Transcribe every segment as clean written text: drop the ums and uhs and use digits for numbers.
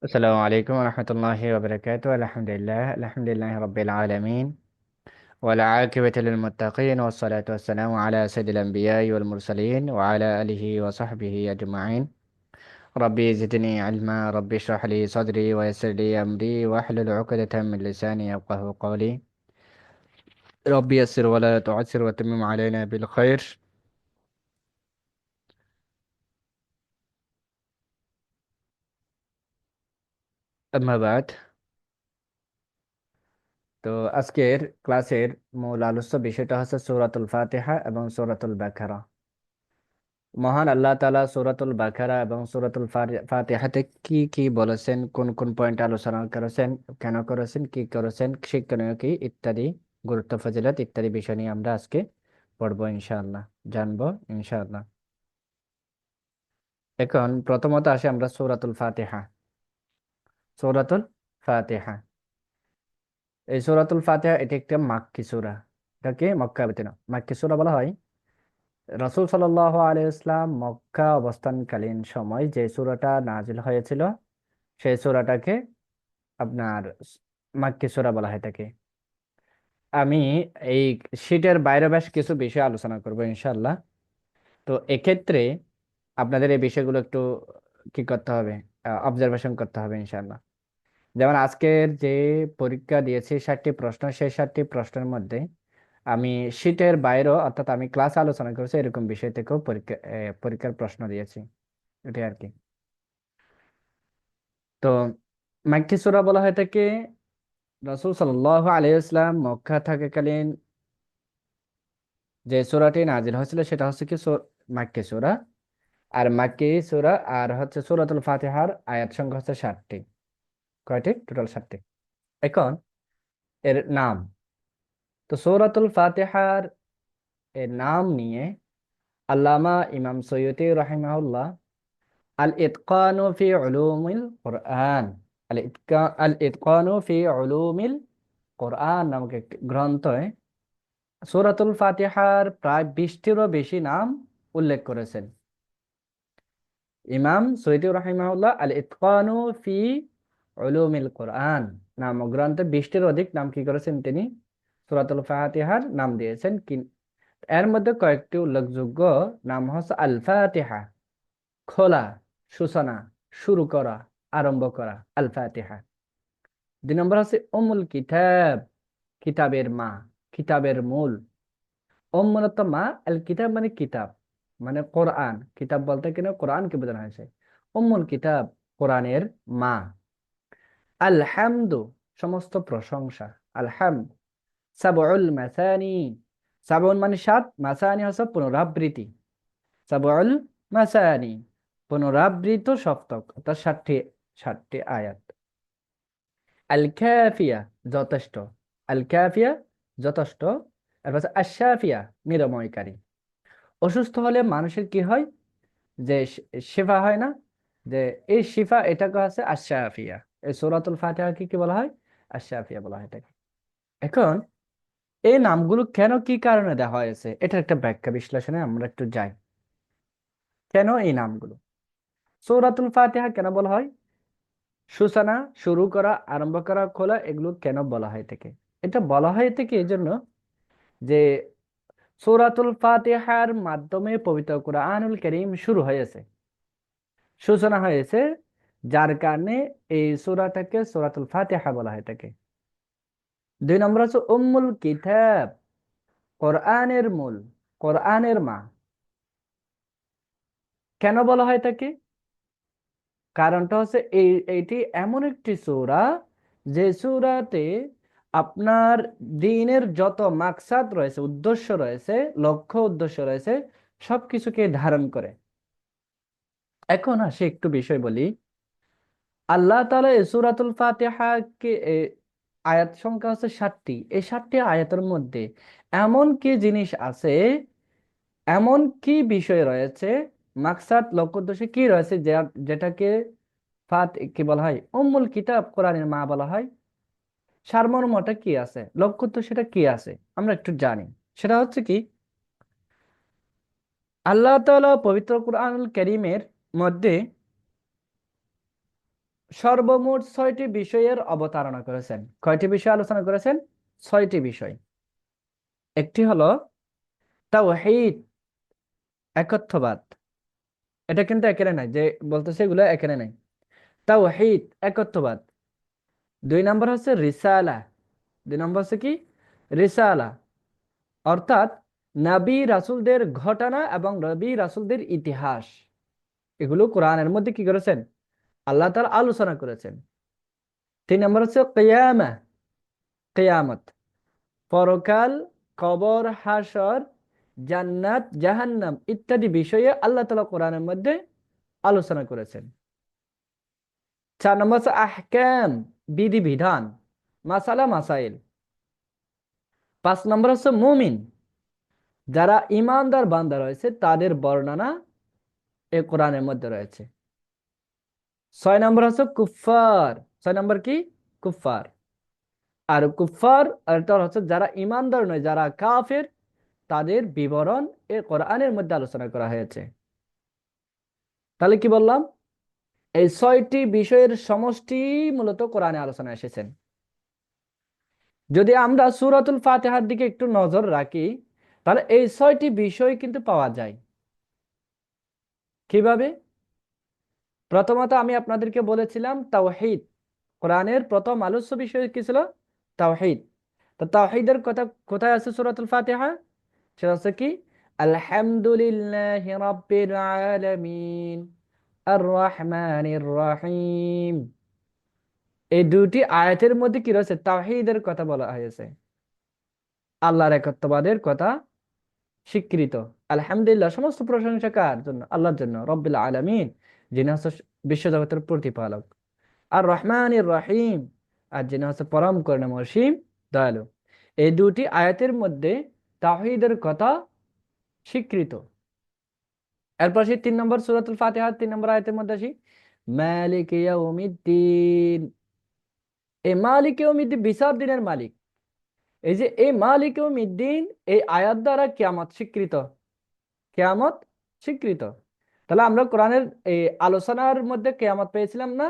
السلام عليكم ورحمة الله وبركاته. الحمد لله رب العالمين، والعاقبة للمتقين، والصلاة والسلام على سيد الأنبياء والمرسلين وعلى آله وصحبه أجمعين. ربي زدني علما، ربي اشرح لي صدري ويسر لي أمري واحلل عقدة من لساني يفقه قولي. ربي يسر ولا تعسر وتمم علينا بالخير. أما بعد، তো আজকের ক্লাসের মূল আলোচ্য বিষয়টা হচ্ছে সূরাতুল ফাতিহা এবং সূরাতুল বাকারা। মহান আল্লাহ তাআলা সূরাতুল বাকারা এবং সূরাতুল ফাতিহাতে কি কি বলেছেন, কোন কোন পয়েন্ট আলোচনা করেছেন, কেন করেছেন, কি করেছেন, শিক্ষণীয় কি ইত্যাদি, গুরুত্ব ফজিলত ইত্যাদি বিষয় নিয়ে আমরা আজকে পড়বো ইনশাআল্লাহ, জানবো ইনশাআল্লাহ। এখন প্রথমত আসি আমরা সূরাতুল ফাতিহা। সূরাতুল ফাতিহা, এই সূরাতুল ফাতিহা এটি একটা মাক্কি সূরা। এটাকে মক্কা অবতীর্ণ মাক্কি সূরা বলা হয়। রাসূল সাল্লাল্লাহু আলাইহি ওয়াসাল্লাম মক্কা অবস্থানকালীন সময় যে সূরাটা নাজিল হয়েছিল, সেই সূরাটাকে আপনার মাক্কি সূরা বলা হয় থাকে। আমি এই শীটের বাইরে বেশ কিছু বিষয় আলোচনা করব ইনশাআল্লাহ। তো এক্ষেত্রে আপনাদের এই বিষয়গুলো একটু কি করতে হবে, অবজারভেশন করতে হবে ইনশাআল্লাহ। যেমন আজকের যে পরীক্ষা দিয়েছি 60টি প্রশ্ন, সেই 60টি প্রশ্নের মধ্যে আমি শীটের বাইরেও, অর্থাৎ আমি ক্লাস আলোচনা করেছি এরকম বিষয় থেকেও পরীক্ষার প্রশ্ন দিয়েছি, এটাই আর কি। তো মাক্কি সূরা বলা হয় থাকে, রাসূল সাল্লাল্লাহু আলাইহি ওয়াসাল্লাম মক্কা থাকাকালীন যে সূরাটি নাজিল হয়েছিল সেটা হচ্ছে কি মাক্কি সূরা। আর মাক্কি সূরা আর হচ্ছে সূরাতুল ফাতিহার আয়াত সংখ্যা হচ্ছে 60টি। কয়টি? টোটাল 60টি। এখন এর নাম, তো সূরাতুল ফাতিহার এর নাম নিয়ে আল্লামা ইমাম সৈয়দী রাহিমাহুল্লাহ আল ইতকানু ফি উলুমিল কোরআন, আল ইতকানু ফি উলুমিল কোরআন নামক একটি গ্রন্থে সূরাতুল ফাতিহার প্রায় 20টিরও বেশি নাম উল্লেখ করেছেন। ইমাম সৈয়দী রাহিমাহুল্লাহ আল ইতকানু ফি উলুমিল কোরআন নামক গ্রন্থে 20টির অধিক নাম কি করেছেন তিনি, সূরাতুল ফাতিহার নাম দিয়েছেন। এর মধ্যে কয়েকটি উল্লেখযোগ্য নাম হচ্ছে আল ফাতিহা, খোলা, সূচনা, শুরু করা, আরম্ভ করা, আল ফাতিহা। 2 নম্বর হচ্ছে উম্মুল কিতাব, কিতাবের মা, কিতাবের মূল। মূলত মা, আল কিতাব মানে কিতাব, মানে কোরআন। কিতাব বলতে কিনা কোরআনকে বোঝানো হয়েছে। উম্মুল কিতাব, কোরআনের মা। আলহামদু, সমস্ত প্রশংসা, আলহামদ। সাবউল মাসানি, সাবউন মানে 7, মাসানি হচ্ছে পুনরাবৃত্তি। সাবউল মাসানি, পুনরাবৃত সপ্তক, অর্থাৎ 60টি আয়াত। আল কাফিয়া, যথেষ্ট। আল কাফিয়া, যথেষ্ট। এরপর আশাফিয়া, নিরাময়কারী। অসুস্থ হলে মানুষের কি হয়, যে শিফা হয় না, যে এই শিফা, এটাকে আছে আশাফিয়া। এই সূরাতুল ফাতিহা কি কি বলা হয়? আশাফিয়া বলা হয় এটাকে। এখন এই নামগুলো কেন, কি কারণে দেওয়া হয়েছে, এটা একটা ব্যাখ্যা বিশ্লেষণে আমরা একটু যাই। কেন এই নামগুলো, সূরাতুল ফাতিহা কেন বলা হয়, সূচনা, শুরু করা, আরম্ভ করা, খোলা, এগুলো কেন বলা হয় থেকে? এটা বলা হয় থেকে এই জন্য যে সূরাতুল ফাতিহার মাধ্যমে পবিত্র কুরআনুল কারীম শুরু হয়েছে, সূচনা হয়েছে, যার কারণে এই সূরাটাকে সূরাতুল ফাতিহা বলা হয় থাকে। 2 নম্বর হচ্ছে উম্মুল কিতাব, কোরআনের মূল, কোরআনের মা। কেন বলা হয় তাকে? কারণটা হচ্ছে এইটি এমন একটি সূরা, যে সূরাতে আপনার দ্বীনের যত মাকসাদ রয়েছে, উদ্দেশ্য রয়েছে, লক্ষ্য উদ্দেশ্য রয়েছে, সবকিছুকে ধারণ করে। এখন আসি একটু বিষয় বলি। আল্লাহ তাআলা এই সূরাতুল ফাতিহাকে আয়াত সংখ্যা হচ্ছে 60টি। এই 60টি আয়াতের মধ্যে এমন কি জিনিস আছে, এমন কি বিষয় রয়েছে, মাকসাদ, লক্ষ্য উদ্দেশ্য কি রয়েছে, যেটাকে কি বলা হয়, উম্মুল কিতাব, কোরআনের মা বলা হয়। সারমর্মটা কি আছে, লক্ষ্য তো সেটা কি আছে, আমরা একটু জানি। সেটা হচ্ছে কি, আল্লাহ তাআলা পবিত্র কুরআনুল কারীমের মধ্যে সর্বমোট 6টি বিষয়ের অবতারণা করেছেন। কয়টি বিষয় আলোচনা করেছেন? 6টি বিষয়। একটি হলো তাওহীদ, একত্ববাদ। এটা কিন্তু এখানে নাই, যে বলতেছে এগুলো এখানে নাই। তাওহীদ, একত্ববাদ। 2 নম্বর হচ্ছে রিসালা। 2 নম্বর হচ্ছে কি? রিসালা, অর্থাৎ নবী রাসূলদের ঘটনা এবং নবী রাসূলদের ইতিহাস, এগুলো কোরআনের মধ্যে কি করেছেন? আল্লাহ তাআলা আলোচনা করেছেন। 3 নম্বর হচ্ছে কিয়ামা, কিয়ামত, পরকাল, কবর, হাসর, জান্নাত, জাহান্নাম ইত্যাদি বিষয়ে আল্লাহ তাআলা কোরআনের মধ্যে আলোচনা করেছেন। 4 নম্বর হচ্ছে আহকাম, বিধিবিধান, মাসালা মাসাইল। 5 নম্বর হচ্ছে মুমিন, যারা ইমানদার বান্দা রয়েছে তাদের বর্ণনা এ কোরআনের মধ্যে রয়েছে। 6 নম্বর হচ্ছে কুফফার। 6 নম্বর কি? কুফফার। আর কুফফার এটা হচ্ছে যারা ইমানদার নয়, যারা কাফের, তাদের বিবরণ এ কোরআনের মধ্যে আলোচনা করা হয়েছে। তাহলে কি বললাম? এই 6টি বিষয়ের সমষ্টি মূলত কোরআনে আলোচনা এসেছেন। যদি আমরা সূরাতুল ফাতিহার দিকে একটু নজর রাখি, তাহলে এই 6টি বিষয় কিন্তু পাওয়া যায়। কিভাবে? প্রথমত আমি আপনাদেরকে বলেছিলাম তাওহীদ। কোরআনের প্রথম আলোচ্য বিষয় কি ছিল? তাওহীদ। তো তাওহীদের কথা কোথায় আছে সূরাতুল ফাতিহা? সেটা হচ্ছে কি? আলহামদুলিল্লাহি রাব্বিল আলামিন আর রহমানির রহিম। এই দুটি আয়াতের মধ্যে কি রয়েছে? তাওহীদের কথা বলা হয়েছে, আল্লাহর একত্ববাদের কথা স্বীকৃত। আলহামদুলিল্লাহ, সমস্ত প্রশংসা কার জন্য? আল্লাহর জন্য, রব্বিল আলামিন, যিনি হচ্ছে বিশ্বজগতের প্রতিপালক। আর রহমানির রহিম, আর যিনি হচ্ছে পরম করুণাময় অসীম দয়ালু। এই দুটি আয়াতের মধ্যে তাওহীদের কথা স্বীকৃত। এরপর সেই 3 নম্বর সূরাতুল ফাতিহা 3 নম্বর আয়াতের মধ্যে আসি, মালিক ইয়াউমিদ্দিন। এই মালিক ইয়াউমিদ্দিন বিচার দিনের মালিক। এই যে এই মালিক ইয়াউমিদ্দিন, এই আয়াত দ্বারা কিয়ামত স্বীকৃত। কিয়ামত স্বীকৃত। তাহলে আমরা কোরআনের এই আলোচনার মধ্যে কিয়ামত পেয়েছিলাম না?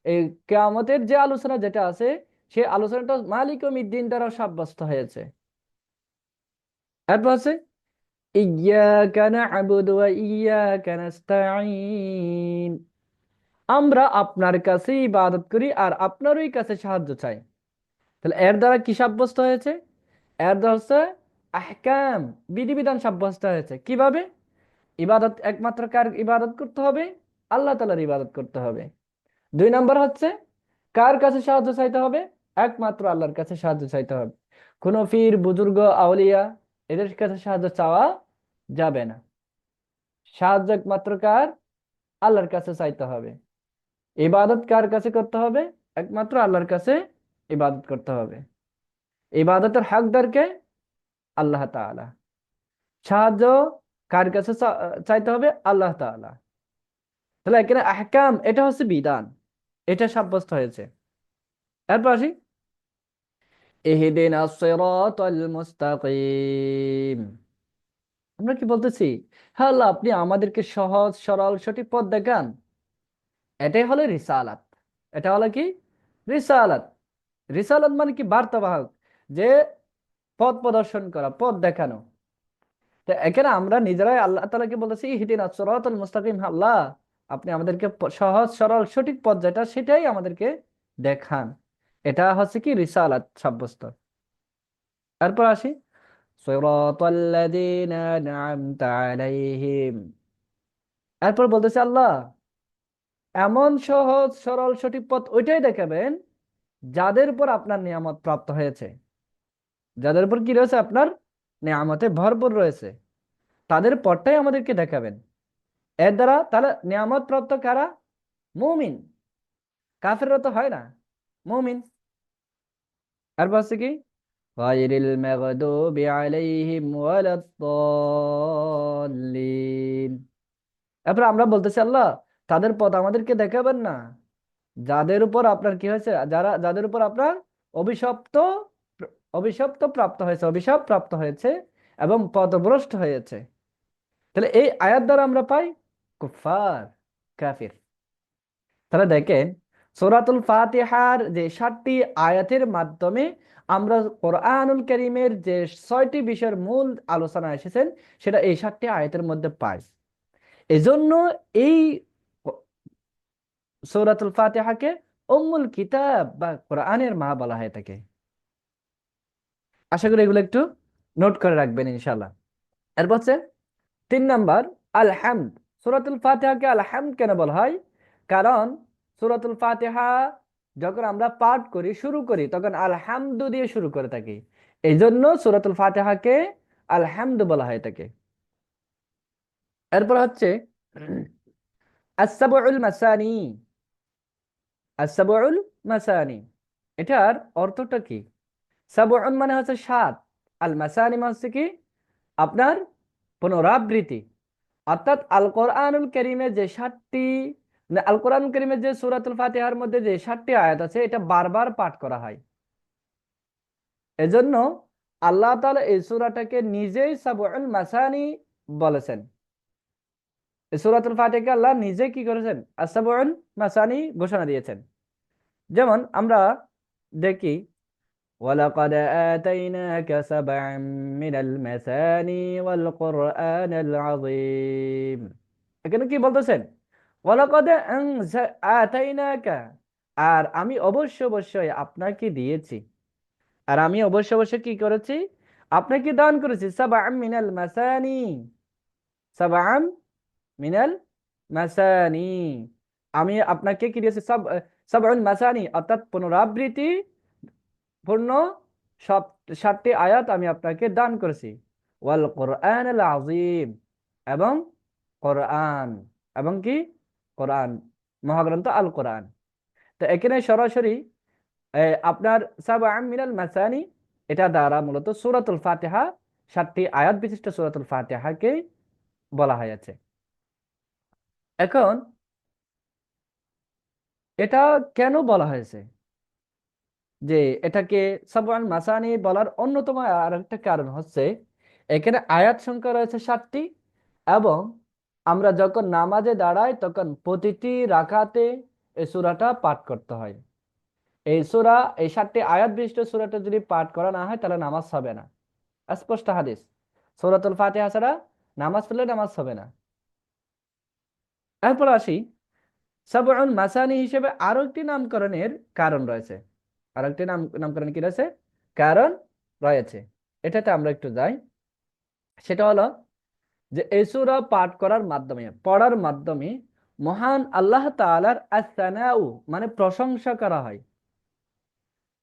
এই কিয়ামতের যে আলোচনা যেটা আছে, সেই আলোচনাটা মালিক ইয়াউমিদ্দিন দ্বারা সাব্যস্ত হয়েছে। এরপর আছে ইয়্যাকা না'বুদু ওয়া ইয়্যাকা নাস্তাঈন। আমরা আপনার কাছে ইবাদত করি আর আপনারই কাছে সাহায্য চাই। তাহলে এর দ্বারা কি সাব্যস্ত হয়েছে? এর দ্বারা হচ্ছে আহকাম, বিধিবিধান সাব্যস্ত হয়েছে। কিভাবে? ইবাদত একমাত্র কার ইবাদত করতে হবে? আল্লাহ তাআলার ইবাদত করতে হবে। 2 নম্বর হচ্ছে কার কাছে সাহায্য চাইতে হবে? একমাত্র আল্লাহর কাছে সাহায্য চাইতে হবে। কোনো পীর, বুজুর্গ, আউলিয়া এদের কাছে সাহায্য চাওয়া যাবে না। সাহায্য একমাত্র কার? আল্লাহর কাছে চাইতে হবে। ইবাদত কার কাছে করতে হবে? একমাত্র আল্লাহর কাছে ইবাদত করতে হবে। ইবাদতের হকদার কে? আল্লাহ তাআলা। সাহায্য কার কাছে চাইতে হবে? আল্লাহ তাআলা। তাহলে এখানে আহকাম, এটা হচ্ছে বিধান, এটা সাব্যস্ত হয়েছে। এরপর আসি ইহদিনাস সিরাতাল মুস্তাকিম। আমরা কি বলতেছি? হ্যাঁ আল্লাহ, আপনি আমাদেরকে সহজ সরল সঠিক পথ দেখান। এটাই হলো রিসালাত। এটা হলো কি? রিসালাত। রিসালাত মানে কি? বার্তাবাহক, যে পথ প্রদর্শন করা, পথ দেখানো। তো এখানে আমরা নিজেরাই আল্লাহ তাআলাকে বলতেছি ইহদিনাস সিরাতাল মুস্তাকিম, আল্লাহ আপনি আমাদেরকে সহজ সরল সঠিক পথ যেটা, সেটাই আমাদেরকে দেখান। এটা হচ্ছে কি? রিসালাত সাব্যস্ত। এরপর আসি সিরাতাল্লাযীনা আন'আমতা আলাইহিম। এরপর বলতেছে আল্লাহ এমন সহজ সরল সঠিক পথ ওইটাই দেখাবেন যাদের উপর আপনার নিয়ামত প্রাপ্ত হয়েছে, যাদের উপর কি রয়েছে? আপনার নিয়ামতে ভরপুর রয়েছে, তাদের পথটাই আমাদেরকে দেখাবেন। এর দ্বারা তাহলে নিয়ামত প্রাপ্ত কারা? মুমিন। কাফেররা তো হয় না, মুমিন। আর বলছে কি গায়রিল মাগদুবি আলাইহিম ওয়ালাদ-দাল্লিন। এরপর আমরা বলতেছি আল্লাহ তাদের পথ আমাদেরকে দেখাবেন না যাদের উপর আপনার কি হয়েছে, যাদের উপর আপনার অভিশপ্ত অভিশপ্ত প্রাপ্ত হয়েছে, অভিশাপ প্রাপ্ত হয়েছে এবং পথভ্রষ্ট হয়েছে। তাহলে এই আয়াত দ্বারা আমরা পাই কুফার, কাফির। তাহলে দেখেন সূরাতুল ফাতিহার যে 7টি আয়াতের মাধ্যমে আমরা কোরআনুল কারীমের যে 6টি বিষয়ের মূল আলোচনা এসেছেন সেটা এই 7টি আয়াতের মধ্যে পাই। এজন্য এই সূরাতুল ফাতিহাকে উম্মুল কিতাব বা কোরআনের মা বলা হয় থাকে। আশা করি এগুলো একটু নোট করে রাখবেন ইনশাআল্লাহ। এরপর হচ্ছে 3 নাম্বার, আলহামদ। সূরাতুল ফাতিহাকে আলহামদ কেন বলা হয়? কারণ সূরাতুল ফাতিহা যখন আমরা পাঠ করি, শুরু করি, তখন আলহামদু দিয়ে শুরু করে থাকি। এই জন্য সূরাতুল ফাতিহাকে আলহামদ বলা হয় থাকে। এরপর হচ্ছে আস-সাবউল মাসানি। আস-সাবউল মাসানি, এটার অর্থটা কি? সাবউন মানে হচ্ছে 7, আল মাসানি মানে হচ্ছে কি আপনার পুনরাবৃত্তি। অর্থাৎ আল কোরআনুল কারীমের যে 7টি, আল কোরআনুল কারীমের যে সূরাতুল ফাতিহার মধ্যে যে 7টি আয়াত আছে এটা বারবার পাঠ করা হয়। এজন্য আল্লাহ তাআলা এই সূরাটাকে নিজেই সাবউল মাসানি বলেছেন। এই সূরাতুল ফাতিহাকে আল্লাহ নিজে কি করেছেন? আস-সাবউল মাসানি ঘোষণা দিয়েছেন। যেমন আমরা দেখি ওয়ালাকাদ আতাইনাকা সাবআম মিনাল মাসানি ওয়াল কুরআনাল আযীম। এখানে কি বলতেছেন? ওয়ালাকাদ আতাইনাকা, আর আমি অবশ্যই আপনাকে দিয়েছি, আর আমি অবশ্যই কি করেছি? আপনাকে দান করেছি সাবআম মিনাল মাসানি, সাবআম মিনাল মাসানি। আমি আপনাকে কি দিয়েছি? সাবউল মাসানি, অর্থাৎ পুনরাবৃত্তি পূর্ণ সব 7টি আয়াত আমি আপনাকে দান করেছি। ওয়াল কোরআন আল আযীম, এবং কোরআন, এবং কি কোরআন, মহাগ্রন্থ আল কোরআন। তো এখানে সরাসরি আপনার সাবআম মিনাল মাসানি, এটা দ্বারা মূলত সূরাতুল ফাতিহা, 7টি আয়াত বিশিষ্ট সূরাতুল ফাতিহাকে বলা হয়েছে। এখন এটা কেন বলা হয়েছে যে এটাকে সাবআন মাসানি বলার অন্যতম আরেকটা কারণ হচ্ছে এখানে আয়াত সংখ্যা রয়েছে 7টি, এবং আমরা যখন নামাজে দাঁড়াই তখন প্রতিটি রাকাতে এই সূরাটা পাঠ করতে হয়। এই সূরা, এই 7টি আয়াত বিশিষ্ট সূরাটা যদি পাঠ করা না হয় তাহলে নামাজ হবে না। স্পষ্ট হাদিস, সূরাতুল ফাতিহা ছাড়া নামাজ পড়লে নামাজ হবে না। এরপর আসি, সাবউন মাসানি হিসেবে আরো একটি নামকরণের কারণ রয়েছে। আরো একটি নামকরণ কি রয়েছে? কারণ রয়েছে। এটাতে আমরা একটু যাই। সেটা হলো যে এই সূরা পাঠ করার মাধ্যমে, পড়ার মাধ্যমে মহান আল্লাহ তাআলার আস-সানাউ মানে প্রশংসা করা হয়।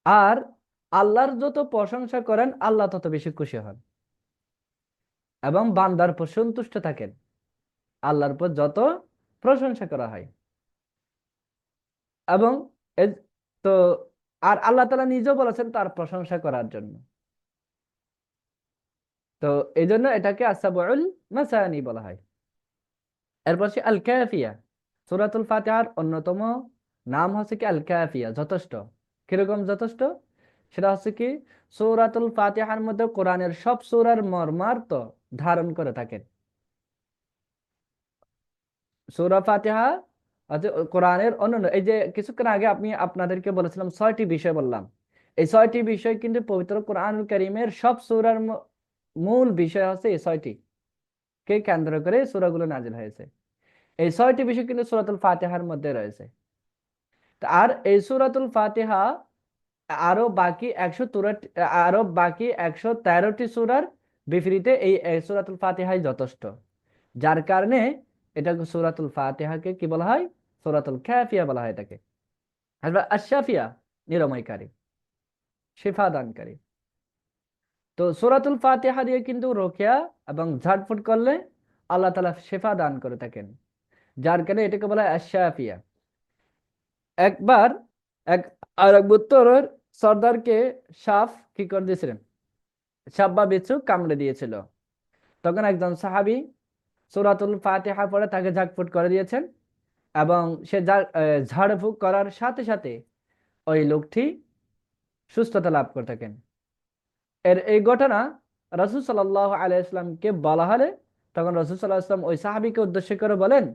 আর আল্লাহর যত প্রশংসা করেন আল্লাহ তত বেশি খুশি হন এবং বান্দার উপর সন্তুষ্ট থাকেন। আল্লাহর উপর যত প্রশংসা করা হয়, এবং তো আর আল্লাহ তাআলা নিজেও বলেছেন তার প্রশংসা করার জন্য। তো এই জন্য এটাকে আস-সাবউল মাসানি বলা হয়। এরপর সে আল কাফিয়া। সূরাতুল ফাতিহার অন্যতম নাম হচ্ছে কি আল কাফিয়া, যথেষ্ট। কিরকম যথেষ্ট? সেটা হচ্ছে কি সূরাতুল ফাতিহার মধ্যে কোরআনের সব সূরার মর্মার্থ ধারণ করে থাকেন। সূরা ফাতিহা হচ্ছে কোরআনের অন্যান্য, এই যে কিছুক্ষণ আগে আপনি আপনাদেরকে বলেছিলাম 6টি বিষয় বললাম, এই 6টি বিষয় কিন্তু পবিত্র কোরআনুল কারীমের সব সূরার মূল বিষয় হচ্ছে এই 6টি কে কেন্দ্র করে সূরাগুলো নাজিল হয়েছে। এই 6টি বিষয় কিন্তু সূরাতুল ফাতিহার মধ্যে রয়েছে। আর এই সূরাতুল ফাতিহা আরো বাকি 113, আরো বাকি 113টি সূরার বিপরীতে এই সূরাতুল ফাতিহাই যথেষ্ট। যার কারণে এটা সূরাতুল ফাতিহাকে কি বলা হয়? সূরাতুল কাফিয়া বলা হয় তাকে। আর আশ-শাফিয়া, নিরাময়কারী, শিফা দানকারী। তো সূরাতুল ফাতিহা দিয়ে কিন্তু রোকেয়া এবং ঝাড়ফুঁক করলে আল্লাহ তাআলা শিফা দান করে থাকেন, যার কারণে এটাকে বলা হয় আশ-শাফিয়া। একবার এক আরব উত্তরের সর্দারকে সাপ কি করে দিয়েছিলেন? সাপ বা বিচ্ছু কামড়ে দিয়েছিল। তখন একজন সাহাবী সূরাতুল ফাতিহা পড়ে তাকে ঝাড়ফুঁক করে দিয়েছেন, এবং সে ঝাড়ফুঁক করার সাথে সাথে ওই লোকটি সুস্থতা লাভ করে থাকেন। এই ঘটনা রাসূল সাল্লাল্লাহু আলাইহি ওয়াসাল্লামকে বলা হলে তখন রাসূল সাল্লাল্লাহু আলাইহি ওয়াসাল্লাম ওই সাহাবীকে উদ্দেশ্য করে বলেন,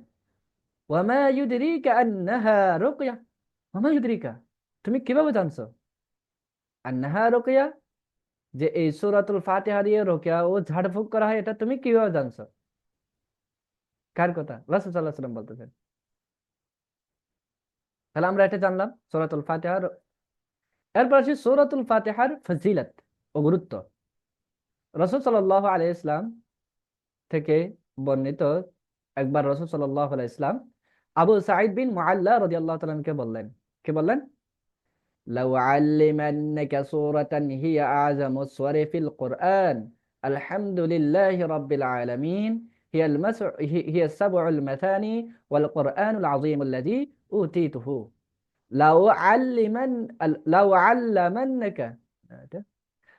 ওয়ামা ইউদরিকা আন্নাহা রুকয়া, মামা ইউদ্রিকা, তুমি কিভাবে জানছো আন্নাহা রুকিয়া, যে এই সূরাতুল ফাতিহা দিয়ে রুকিয়া ও ঝাড়ফুঁক করা হয়, এটা তুমি কিভাবে জানছো? কার কথা? রাসূল সাল্লাল্লাহু আলাইহি ওয়াসাল্লাম বলতেছেন। তাহলে আমরা এটা জানলাম সূরাতুল ফাতিহার। এরপর আসি সূরাতুল ফাতিহার ফজিলত ও গুরুত্ব। রাসূল সাল্লাল্লাহু আলাইহি ইসলাম থেকে বর্ণিত, একবার রাসূল সাল্লাল্লাহু আলাইহি ইসলাম আবু সাঈদ বিন মুআল্লা রাদিয়াল্লাহু তাআলা কে বললেন, কি বললেন? লাউ আল্লিমান্নাকা সূরাতান হিয়া আ'যামু সুওয়ারি ফিল কুরআন আলহামদুলিল্লাহি রাব্বিল আলামিন হিয়া সাবউল মাথানি ওয়াল কুরআনুল আযীমুল্লাযী উতীতুহু লাউ আল্লিমান লাউ আল্লামান্নাকা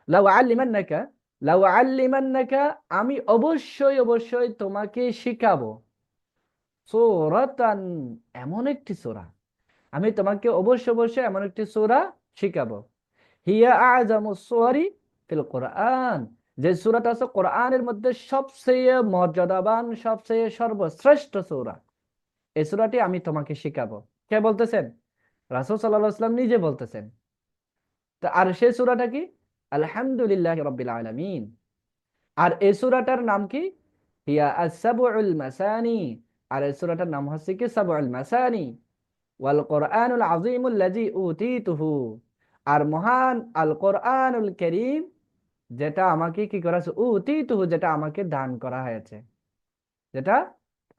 লাউ আল্লিমান্নাকা লাউ আল্লিমান্নাকা, আমি অবশ্যই অবশ্যই তোমাকে শিখাবো সূরাতান, এমন একটি সূরা, আমি তোমাকে অবশ্যই অবশ্যই এমন একটি সূরা শিখাবো, হিয়া আ'যামুস সুওয়ারি ফিল কোরআন, যে সূরাটা আছে কোরআনের মধ্যে সবচেয়ে মর্যাদাবান, সবচেয়ে সর্বশ্রেষ্ঠ সূরা, এই সূরাটি আমি তোমাকে শিখাবো। কে বলতেছেন? রাসূল সাল্লাল্লাহু আলাইহি ওয়াসাল্লাম নিজে বলতেছেন। তা আর সেই সূরাটা কি? আলহামদুলিল্লাহি রাব্বিল আলামিন। আর এই সূরাটার নাম কি? হিয়া আস-সাবউল মাসানি, আর এই সূরাটার নাম হচ্ছে কি সাবউল মাসানি ওয়াল কোরআনুল আযীমুল্লাযী উতীতুহু, আর মহান আল কোরআনুল কারীম, যেটা আমাকে কি করা হয়েছে, উতীতুহু, যেটা আমাকে দান করা হয়েছে, যেটা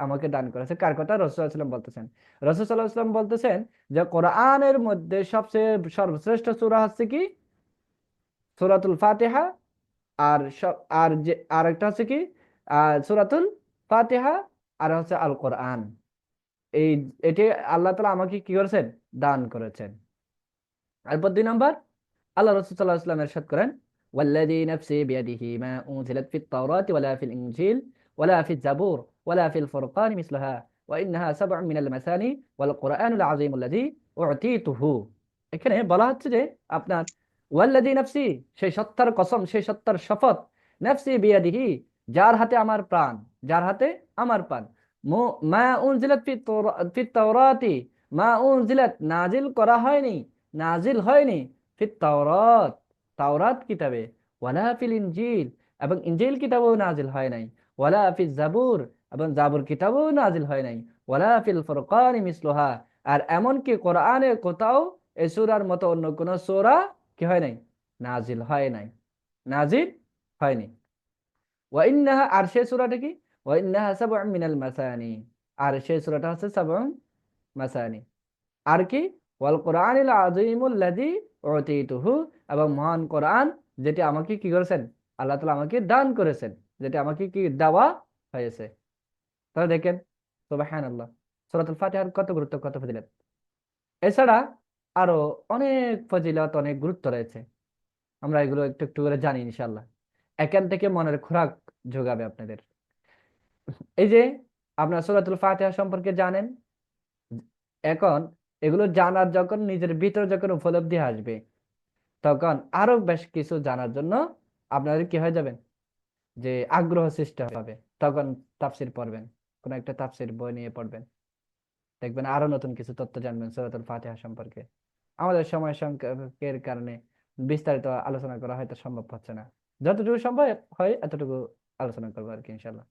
আমাকে দান করা হয়েছে। কার কথা? রাসূল সাল্লাল্লাহু আলাইহি ওয়াসাল্লাম বলতেছেন। রাসূল সাল্লাল্লাহু আলাইহি ওয়াসাল্লাম বলতেছেন যে কোরআনের মধ্যে সবচেয়ে সর্বশ্রেষ্ঠ সূরা হচ্ছে কি সূরাতুল ফাতিহা, আর আর যে আরেকটা হচ্ছে কি সূরাতুল ফাতিহা, আর হচ্ছে আল কোরআন। এই এটি আল্লাহ তাআলা আমাকে কি করেছেন? দান করেছেন। এরপর 2 নম্বর, আল্লাহ রাসূল সাল্লাল্লাহু আলাইহি ওয়াসাল্লাম ইরশাদ করেন, ওয়াল্লাযী নাফসি বিয়াদিহি মা উনজিলাত ফিত তাওরাতি ওয়ালা ফিল ইনজিল ওয়ালা ফিজ জাবুর ওয়ালা ফিল ফুরকানি মিসলাহা ওয়া ইন্নাহা সাব'উন মিনাল মাসানি ওয়াল কুরআনুল আযীমুল্লাযী উ'তীতুহু। এখানে বলা হচ্ছে যে আপনার ওয়াল্লাযী নাফসি, সেই সত্তার কসম, সেই সত্তার শপথ, নাফসি বিয়াদিহি, যার হাতে আমার প্রাণ, যার হাতে আমার প্রাণ, মা উনজিলাত ফিত তাওরাতি, মা উনজিলাত, নাজিল করা হয়নি, নাজিল হয়নি, ফিত তাওরাত, তাওরাত কিতাবে, ওয়ালা ফিল ইনজিল, এবং ইনজিল কিতাবেও নাজিল হয় নাই, ওয়ালা ফিজ জাবুর, এবং জাবুর কিতাবেও নাজিল হয় নাই, ওয়ালা ফিল ফুরকানি মিসলুহা, আর এমনকি কোরআনে কোথাও এই সূরার মতো অন্য কোন সূরা কি হয় নাই? নাজিল হয় নাই, নাজিল হয়নি। ওয়া ইন্নাহা, আর সেই সূরাটা কি? ওয়া ইন্নাহা সাব'উন মিনাল মাসানি, আর সেই সূরাটা হচ্ছে সাব'উন মাসানি। আর কি? ওয়াল কোরআনিল আযীমুল্লাযী উতীতুহু, এবং মহান কোরআন, যেটি আমাকে কি করেছেন? আল্লাহ তাআলা আমাকে দান করেছেন, যেটি আমাকে কি দেওয়া হয়েছে। তাহলে দেখেন, সুবহানাল্লাহ, সূরাতুল ফাতিহার কত গুরুত্ব, কত ফজিলত। এছাড়া আরো অনেক ফজিলত, অনেক গুরুত্ব রয়েছে, আমরা এগুলো একটু একটু করে জানি ইনশাআল্লাহ। এখান থেকে মনের খোরাক যোগাবে আপনাদের। এই যে আপনার সূরাতুল ফাতিহা সম্পর্কে জানেন, এখন এগুলো জানার যখন নিজের ভিতরে যখন উপলব্ধি আসবে, তখন আরো বেশ কিছু জানার জন্য আপনাদের কি হয়ে যাবেন, যে আগ্রহ সৃষ্টি হবে। তখন তাফসির পড়বেন, কোন একটা তাফসির বই নিয়ে পড়বেন, দেখবেন আরো নতুন কিছু তথ্য জানবেন সূরাতুল ফাতিহা সম্পর্কে। আমাদের সময় সংক্ষেপের কারণে বিস্তারিত আলোচনা করা হয়তো সম্ভব হচ্ছে না, যতটুকু সম্ভব হয় এতটুকু আলোচনা করবো আর কি ইনশাল্লাহ।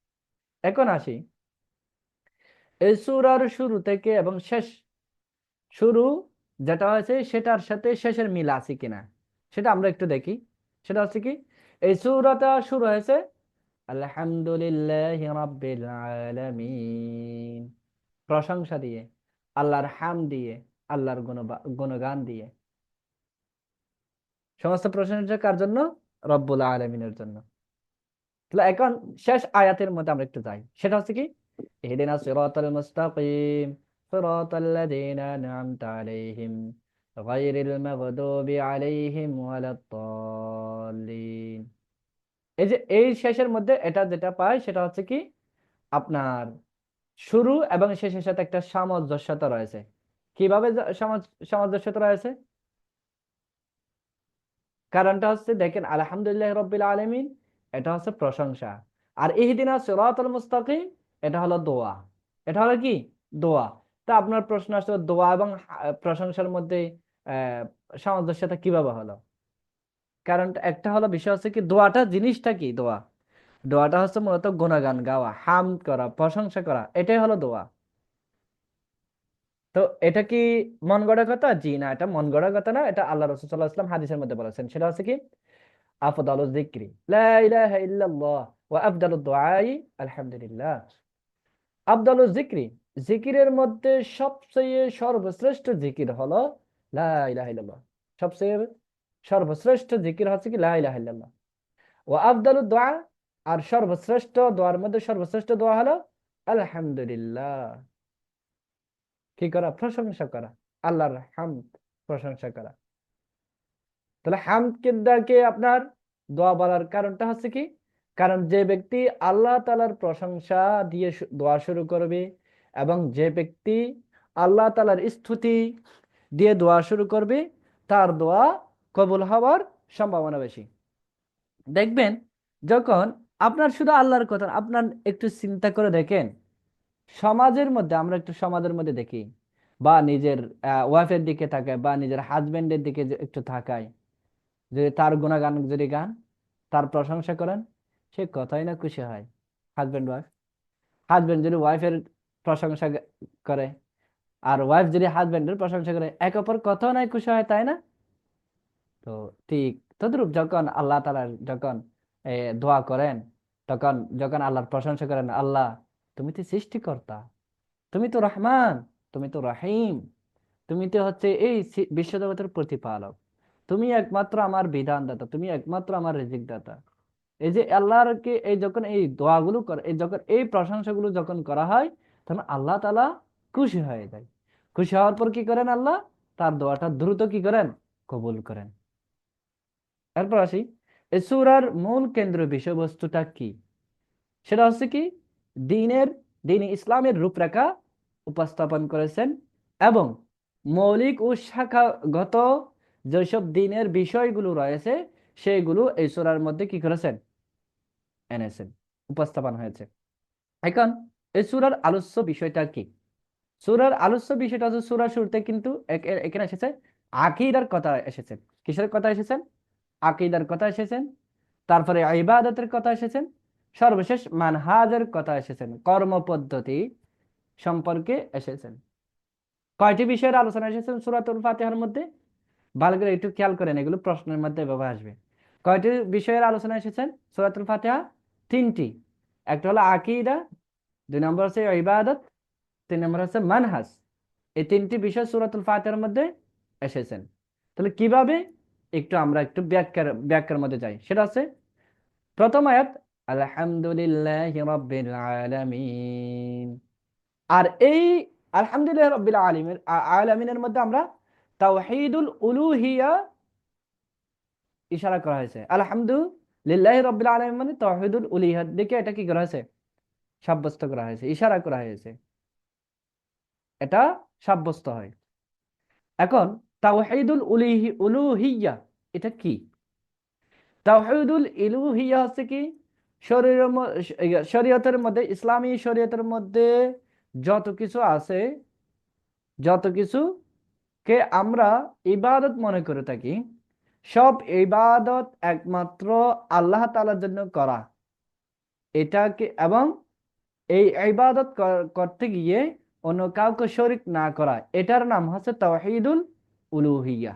এখন আসি এই সূরার শুরু থেকে এবং শেষ, শুরু যেটা হয়েছে সেটার সাথে শেষের মিল আছে কিনা সেটা আমরা একটু দেখি। সেটা হচ্ছে কি, এই সূরাটা শুরু হয়েছে আলহামদুলিল্লাহি রাব্বিল আলামিন, প্রশংসা দিয়ে, আল্লাহর হাম দিয়ে, আল্লাহর গুণগান দিয়ে। সমস্ত প্রশংসা কার জন্য? রব্বুল আলামিনের জন্য। তাহলে এখন শেষ আয়াতের মধ্যে আমরা একটু যাই, সেটা হচ্ছে কি, ইহদিনাস সিরাতাল মুস্তাকিম সিরাতাল লাযিনা আন'আমতা আলাইহিম গায়রিল মাগদুবি আলাইহিম ওয়ালাদ-দাল্লিন। এই যে এই শেষের মধ্যে এটা যেটা পাই সেটা হচ্ছে কি, আপনার শুরু এবং শেষের সাথে একটা সামঞ্জস্যতা রয়েছে। কিভাবে সামঞ্জস্যতা রয়েছে? কারণটা হচ্ছে দেখেন, আলহামদুলিল্লাহ রাব্বিল আলামিন, এটা হচ্ছে প্রশংসা, আর ইহদিনাস সিরাতাল মুস্তাকিম, এটা হলো দোয়া। এটা হলো কি? দোয়া। তা আপনার প্রশ্ন আসলে দোয়া এবং প্রশংসার মধ্যে আহ সামঞ্জস্যতা কিভাবে হলো? কারণ একটা হলো বিষয় হচ্ছে কি, দোয়াটা জিনিসটা কি? দোয়াটা হচ্ছে মূলত গুণগান গাওয়া, হামদ করা, প্রশংসা করা, এটাই হলো দোয়া। তো এটা কি মন গড়া কথা? জি না, এটা মন গড়া কথা না। এটা আল্লাহ রাসূল সাল্লাল্লাহু আলাইহি ওয়াসাল্লাম হাদিসের মধ্যে বলেছেন। সেটা হচ্ছে কি, আফদালু যিকরি লা ইলাহা ইল্লাল্লাহ ওয়া আফদালু দুআই আলহামদুলিল্লাহ। আফদালু যিকরি, জিকিরের মধ্যে সবচেয়ে সর্বশ্রেষ্ঠ জিকির হলো লা ইলাহা ইল্লাল্লাহ। সবচেয়ে সর্বশ্রেষ্ঠ জিকির হচ্ছে কি লা ইলাহা ইল্লাল্লাহ। ওয়া আফদালু দুআ, আর সর্বশ্রেষ্ঠ দোয়ার মধ্যে সর্বশ্রেষ্ঠ দোয়া হলো আলহামদুলিল্লাহ। কি করা? প্রশংসা করা, আল্লাহর হামদ, প্রশংসা করা। তাহলে হামদ কিদ্দাকে আপনার দোয়া বলার কারণটা হচ্ছে কি, কারণ যে ব্যক্তি আল্লাহ তাআলার প্রশংসা দিয়ে দোয়া শুরু করবে, এবং যে ব্যক্তি আল্লাহ তাআলার স্তুতি দিয়ে দোয়া শুরু করবে, তার দোয়া কবুল হওয়ার সম্ভাবনা বেশি। দেখবেন, যখন আপনার শুধু আল্লাহর কথা, আপনার একটু চিন্তা করে দেখেন, সমাজের মধ্যে, আমরা একটু সমাজের মধ্যে দেখি, বা নিজের ওয়াইফের দিকে তাকায়, বা নিজের হাজবেন্ডের দিকে একটু তাকায়, যদি তার গুণগান যদি গান, তার প্রশংসা করেন, সে কথাই না খুশি হয়। হাজবেন্ড ওয়াইফ, হাজবেন্ড যদি ওয়াইফের প্রশংসা করে, আর ওয়াইফ যদি হাজবেন্ডের প্রশংসা করে, এক অপর কথাও নাই খুশি হয়, তাই না? তো ঠিক তদ্রূপ যখন আল্লাহ তাআলার যখন দোয়া করেন, তখন যখন আল্লাহর প্রশংসা করেন, আল্লাহ তুমি তো সৃষ্টিকর্তা, তুমি তো রহমান, তুমি তো রহিম, তুমি তো হচ্ছে এই বিশ্বজগতের প্রতিপালক, তুমি একমাত্র আমার বিধানদাতা, তুমি একমাত্র আমার রিজিক দাতা। এই যে আল্লাহরকে এই যখন এই দোয়াগুলো করে, এই যখন এই প্রশংসাগুলো যখন করা হয়, তখন আল্লাহ তাআলা খুশি হয়ে যায়। খুশি হওয়ার পর কি করেন আল্লাহ? তার দোয়াটা দ্রুত কি করেন? কবুল করেন। এরপর আসি, এই সূরার মূল কেন্দ্রীয় বিষয়বস্তুটা কি? সেটা হচ্ছে কি, দিনের দিন ইসলামের রূপরেখা উপস্থাপন করেছেন, এবং মৌলিক ও শাখাগত যেসব দিনের বিষয়গুলো রয়েছে, সেগুলো এই সূরার মধ্যে কি করেছেন? এনেছেন, উপস্থাপন হয়েছে। এখন এই সূরার আলোচ্য বিষয়টা কি? সূরার আলোচ্য বিষয়টা হচ্ছে, সূরা শুরুতে কিন্তু এখানে এসেছে আকীদার কথা এসেছেন। কিসের কথা এসেছেন? আকীদার কথা এসেছেন। তারপরে ইবাদতের কথা এসেছেন। সর্বশেষ মানহাজের কথা এসেছেন, কর্মপদ্ধতি সম্পর্কে এসেছেন। কয়টি বিষয়ের আলোচনা এসেছেন সূরাতুল ফাতিহার মধ্যে? ভালো করে একটু খেয়াল করেন, এগুলো প্রশ্নের মধ্যে এভাবে আসবে। কয়টি বিষয়ের আলোচনা এসেছেন সূরাতুল ফাতিহা? তিনটি। একটা হলো আকীদা, দুই নম্বর হচ্ছে ইবাদত, তিন নম্বর হচ্ছে মানহাজ। এই তিনটি বিষয় সূরাতুল ফাতিহার মধ্যে এসেছেন। তাহলে কিভাবে, একটু আমরা একটু ব্যাখ্যার মধ্যে যাই। সেটা হচ্ছে প্রথম আয়াত, আলহামদুলিল্লাহি রাব্বিল আলামিন। আর এই আলহামদুলিল্লাহ রাব্বিল আলামিন আলামিনের মধ্যে আমরা তাওহীদুল উলুহিয়া ইশারা করা হয়েছে। আলহামদুলিল্লাহি রাব্বিল আলামিন মানে তাওহীদুল উলুহিয়ার দিকে এটা কি করা হয়েছে? সাব্যস্ত করা হয়েছে, ইশারা করা হয়েছে, এটা সাব্যস্ত হয়। এখন তাওহীদুল উলুহিয়া এটা কি? তাওহীদুল ইলুহিয়া হচ্ছে কি, শরীয়তের মধ্যে, ইসলামী শরীয়তের মধ্যে যত কিছু আছে, যত কিছুকে আমরা ইবাদত মনে করে থাকি, সব ইবাদত একমাত্র আল্লাহ তাআলার জন্য করা, এটাকে, এবং এই ইবাদত করতে গিয়ে অন্য কাউকে শরীক না করা, এটার নাম হচ্ছে তাওহীদুল উলুহিয়া।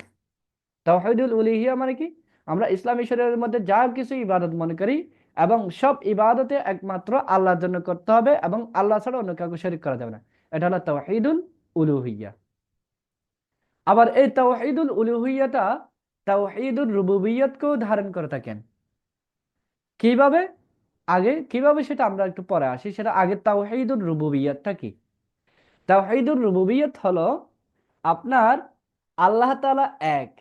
তাওহীদুল উলুহিয়া মানে কি, আমরা ইসলামী শরীয়তের মধ্যে যা কিছু ইবাদত মনে করি, এবং সব ইবাদতে একমাত্র আল্লাহর জন্য করতে হবে, এবং আল্লাহ ছাড়া অন্য কাউকে শরীক করা যাবে না। এটা হলো তাওহীদুল উলুহিয়া। আবার এই তাওহীদুল উলুহিয়াটা তাওহীদুর রুবুবিয়্যাতকেও ধারণ করে থাকেন। কিভাবে? আগে কিভাবে সেটা আমরা একটু পরে আসি, সেটা আগে তাওহীদুর রুবুবিয়্যাতটা কি? তাওহীদুর রুবুবিয়্যাত হলো আপনার আল্লাহ তাআলা এক,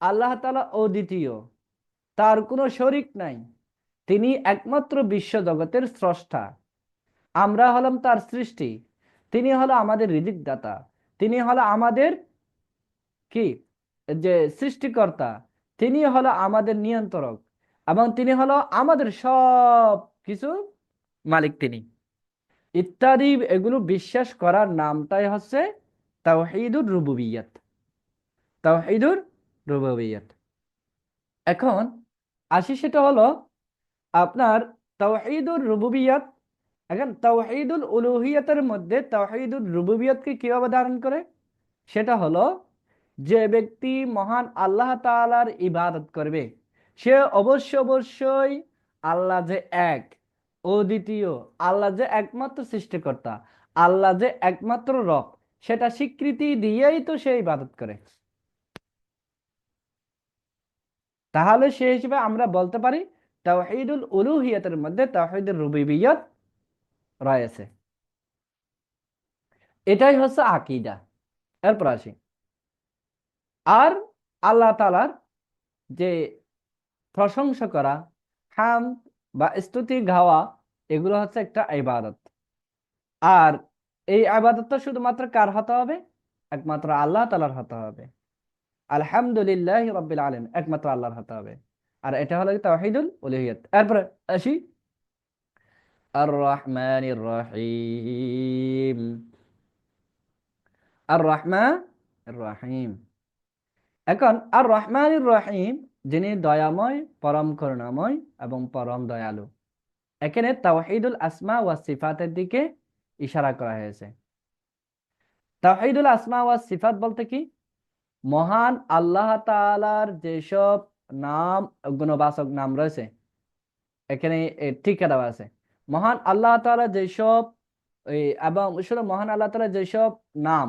আল্লাহ তাআলা অদ্বিতীয়, তার কোনো শরীক নাই, তিনি একমাত্র বিশ্ব জগতের স্রষ্টা, আমরা হলাম তার সৃষ্টি, তিনি হলো আমাদের রিজিক দাতা, তিনি হলো আমাদের কি, যে সৃষ্টিকর্তা, তিনি হলো আমাদের নিয়ন্ত্রক, এবং তিনি হলো আমাদের সব কিছু মালিক তিনি। ইত্যাদি এগুলো বিশ্বাস করার নামটাই হচ্ছে তাওহীদুর রুবুবিয়্যাত। তাওহীদুর রুবুবিয়্যাত। এখন আসি, সেটা হলো আপনার তাওহীদুর রুবুবিয়্যাত। এখন তাওহীদুল উলুহিয়্যাতের মধ্যে তাওহীদুর রুবুবিয়্যাতকে কিভাবে ধারণ করে? সেটা হলো, যে ব্যক্তি মহান আল্লাহ তাআলার ইবাদত করবে, সে অবশ্যই আল্লাহ যে এক, অদ্বিতীয়, আল্লাহ যে একমাত্র সৃষ্টিকর্তা, আল্লাহ যে একমাত্র রব, সেটা স্বীকৃতি দিয়েই তো সে ইবাদত করে। তাহলে সে হিসেবে আমরা বলতে পারি তাওহীদুল উলুহিয়্যাতের মধ্যে তাওহীদুর রুবুবিয়্যাত রয়েছে। এটাই হচ্ছে আকীদা। এরপর আসি, আর আল্লাহ তাআলার যে প্রশংসা করা, হামদ বা স্তুতি গাওয়া, এগুলো হচ্ছে একটা ইবাদত। আর এই ইবাদতটা শুধুমাত্র কার হতে হবে? একমাত্র আল্লাহ তাআলার হতে হবে। আলহামদুলিল্লাহি রাব্বিল আলামিন, একমাত্র আল্লাহর হতে হবে। আর এটা হলো তাওহীদুল উলুহিয়্যাত। এরপরে আসি আর রহমানির রহিম। আর রহমান রহিম। এখন আর রহমানির রহিম, যিনি দয়াময়, পরম করুণাময় এবং পরম দয়ালু। এখানে তাওহীদুল আসমা ওয়া সিফাতের দিকে ইশারা করা হয়েছে। তাওহীদুল আসমা ওয়া সিফাত বলতে কি? মহান আল্লাহ তাআলার যেসব নাম, গুণবাচক নাম রয়েছে, এখানে টিকা দেওয়া আছে। মহান আল্লাহ তাআলা যেসব এবং শুধু মহান আল্লাহ তাআলা যেসব নাম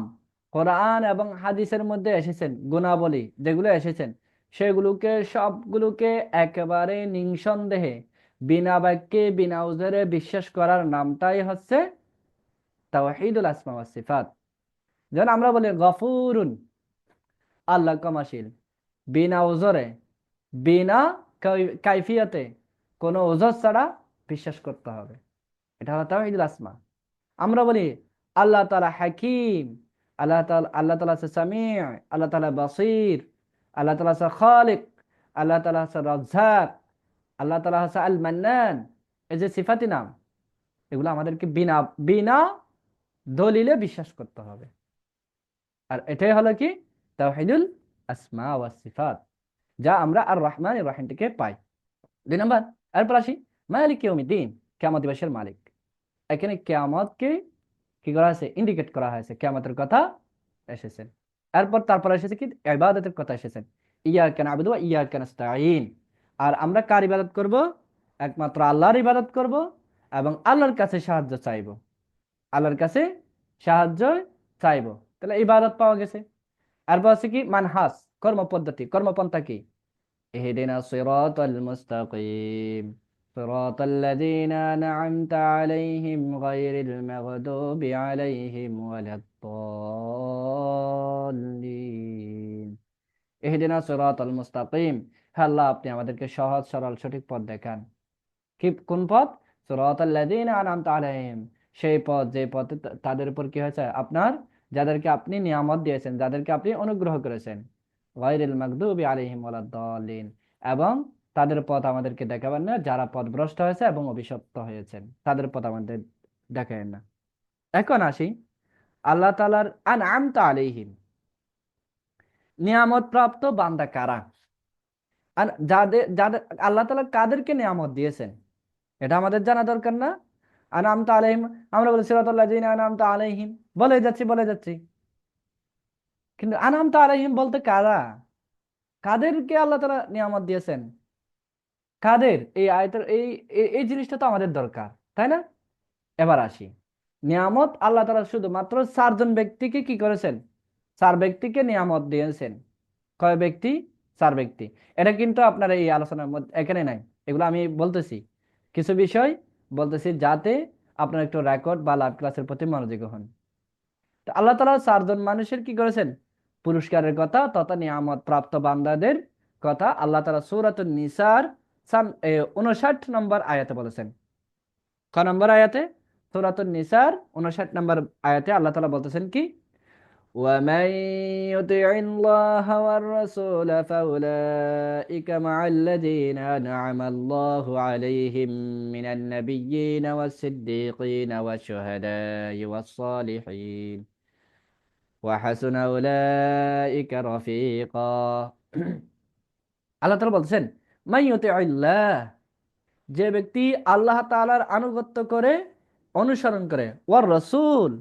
কোরআন এবং হাদিসের মধ্যে এসেছেন, গুণাবলী যেগুলো এসেছেন, সেগুলোকে সবগুলোকে একেবারে নিঃসন্দেহে, বিনা বাক্যে, বিনা উজরে বিশ্বাস করার নামটাই হচ্ছে তাওহীদুল আসমা ওয়াস সিফাত। যেমন আমরা বলি গফুরুন, আল্লাহ ক্ষমাশীল, বিনা উজরে, বিনা কাইফিয়তে, কোনো ওজর ছাড়া বিশ্বাস করতে হবে। এটা হলো তাওহীদুল আসমা। আমরা বলি আল্লাহ তাআলা হাকিম, আল্লাহ তাআলা হচ্ছে সামি', আল্লাহ তাআলা বাসীর, আল্লাহ তাআলা হচ্ছে খালিক, আল্লাহ তাআলা হচ্ছে রাজ্জাক, আল্লাহ তাআলা হচ্ছে আল মান্নান। এই যে সিফাতি নাম, এগুলো আমাদেরকে বিনা বিনা দলিলে বিশ্বাস করতে হবে। আর এটাই হলো কি? তাওহীদুল আসমা ওয়াস সিফাত, যা আমরা আর রহমান রহিম থেকে পাই। 2 নম্বর, এরপর আসি মালিক ইয়াউমিদ্দিন, কিয়ামত দিবসের মালিক। এখানে কিয়ামতকে কি করা হয়েছে? ইন্ডিকেট করা হয়েছে, কিয়ামতের কথা এসেছে। তারপর এসেছে কি? ইবাদতের কথা এসেছেন। ইয়াকা না'বুদু ওয়া ইয়াকা নাস্তাঈন। আর আমরা কার ইবাদত করব? একমাত্র আল্লাহর ইবাদত করব এবং আল্লাহর কাছে সাহায্য চাইব। আল্লাহর কাছে সাহায্য চাইব। তাহলে ইবাদত পাওয়া গেছে। এরপর আছে কি? মানহাজ, কর্মপদ্ধতি, কর্মপন্থা কি? ইহদিনা সিরাতাল মুস্তাকিম, সিরাতাল লাযীনা আন'আমতা আলাইহিম গায়রিল মাগদুবি আলাইহিম ওয়ালাদ-দাল্লিন। ইহদিনা সিরাতাল মুস্তাকিম, হে আল্লাহ, আপনি আমাদেরকে সহজ সরল সঠিক পথ দেখান। কি, কোন পথ? সিরাতাল লাযীনা আন'আমতা আলাইহিম, সেই পথ, যে পথে তাদের উপর কি হয়েছে? আপনার, যাদেরকে আপনি নিয়ামত দিয়েছেন, যাদেরকে আপনি অনুগ্রহ করেছেন। গায়রিল মাগদুবি আলাইহিম ওয়ালাদ-দাল্লিন, এবং তাদের পথ আমাদেরকে দেখাবেন না যারা পথভ্রষ্ট হয়েছে এবং অভিশপ্ত হয়েছেন, তাদের পথ আমাদের দেখাবেন না। এখন আসি আল্লাহ তাআলার আন'আমতা আলাইহিম, নিয়ামত প্রাপ্ত বান্দা কারা? আর যাদের যাদের আল্লাহ তাআলা কাদেরকে নিয়ামত দিয়েছেন, এটা আমাদের জানা দরকার না? আন'আমতা আলাইহিম, আমরা বলি সিরাতাল লাযীনা আন'আমতা আলাইহিম, বলে যাচ্ছি। কিন্তু আন'আমতা আলাইহিম বলতে কারা? কাদেরকে আল্লাহ তাআলা নিয়ামত দিয়েছেন? কাদের? এই আয়াতের এই এই এই জিনিসটা তো আমাদের দরকার, তাই না? এবার আসি, নিয়ামত আল্লাহ তাআলা শুধুমাত্র 4 জন ব্যক্তিকে কি করেছেন? 4 ব্যক্তিকে নিয়ামত দিয়েছেন। কয় ব্যক্তি? 4 ব্যক্তি। এটা কিন্তু আপনার এই আলোচনার মধ্যে এখানে নাই। এগুলো আমি বলতেছি, কিছু বিষয় বলতেছি যাতে আপনার একটু রেকর্ড বা লাইভ ক্লাসের প্রতি মনোযোগী হন। তো আল্লাহ তাআলা 4 জন মানুষের কি করেছেন? পুরস্কারের কথা তথা নিয়ামত প্রাপ্ত বান্দাদের কথা আল্লাহ তাআলা সূরাতুন নিসার 59 নম্বর আয়াতে বলেছেন। ক নম্বর আয়াতে? সূরাতুন নিসার 59 নম্বর আয়াতে আল্লাহ তাআলা বলতেছেন কি? ومن يطع الله والرسول فأولئك مع الذين أنعم الله عليهم من النبيين والصديقين والشهداء والصالحين وحسن أولئك رفيقا আল্লাহ তাআলা বলছেন মান ইউতিউল্লাহ, যে ব্যক্তি আল্লাহ তাআলার আনুগত্য করে অনুসরণ করে, ওয়ার রাসূল,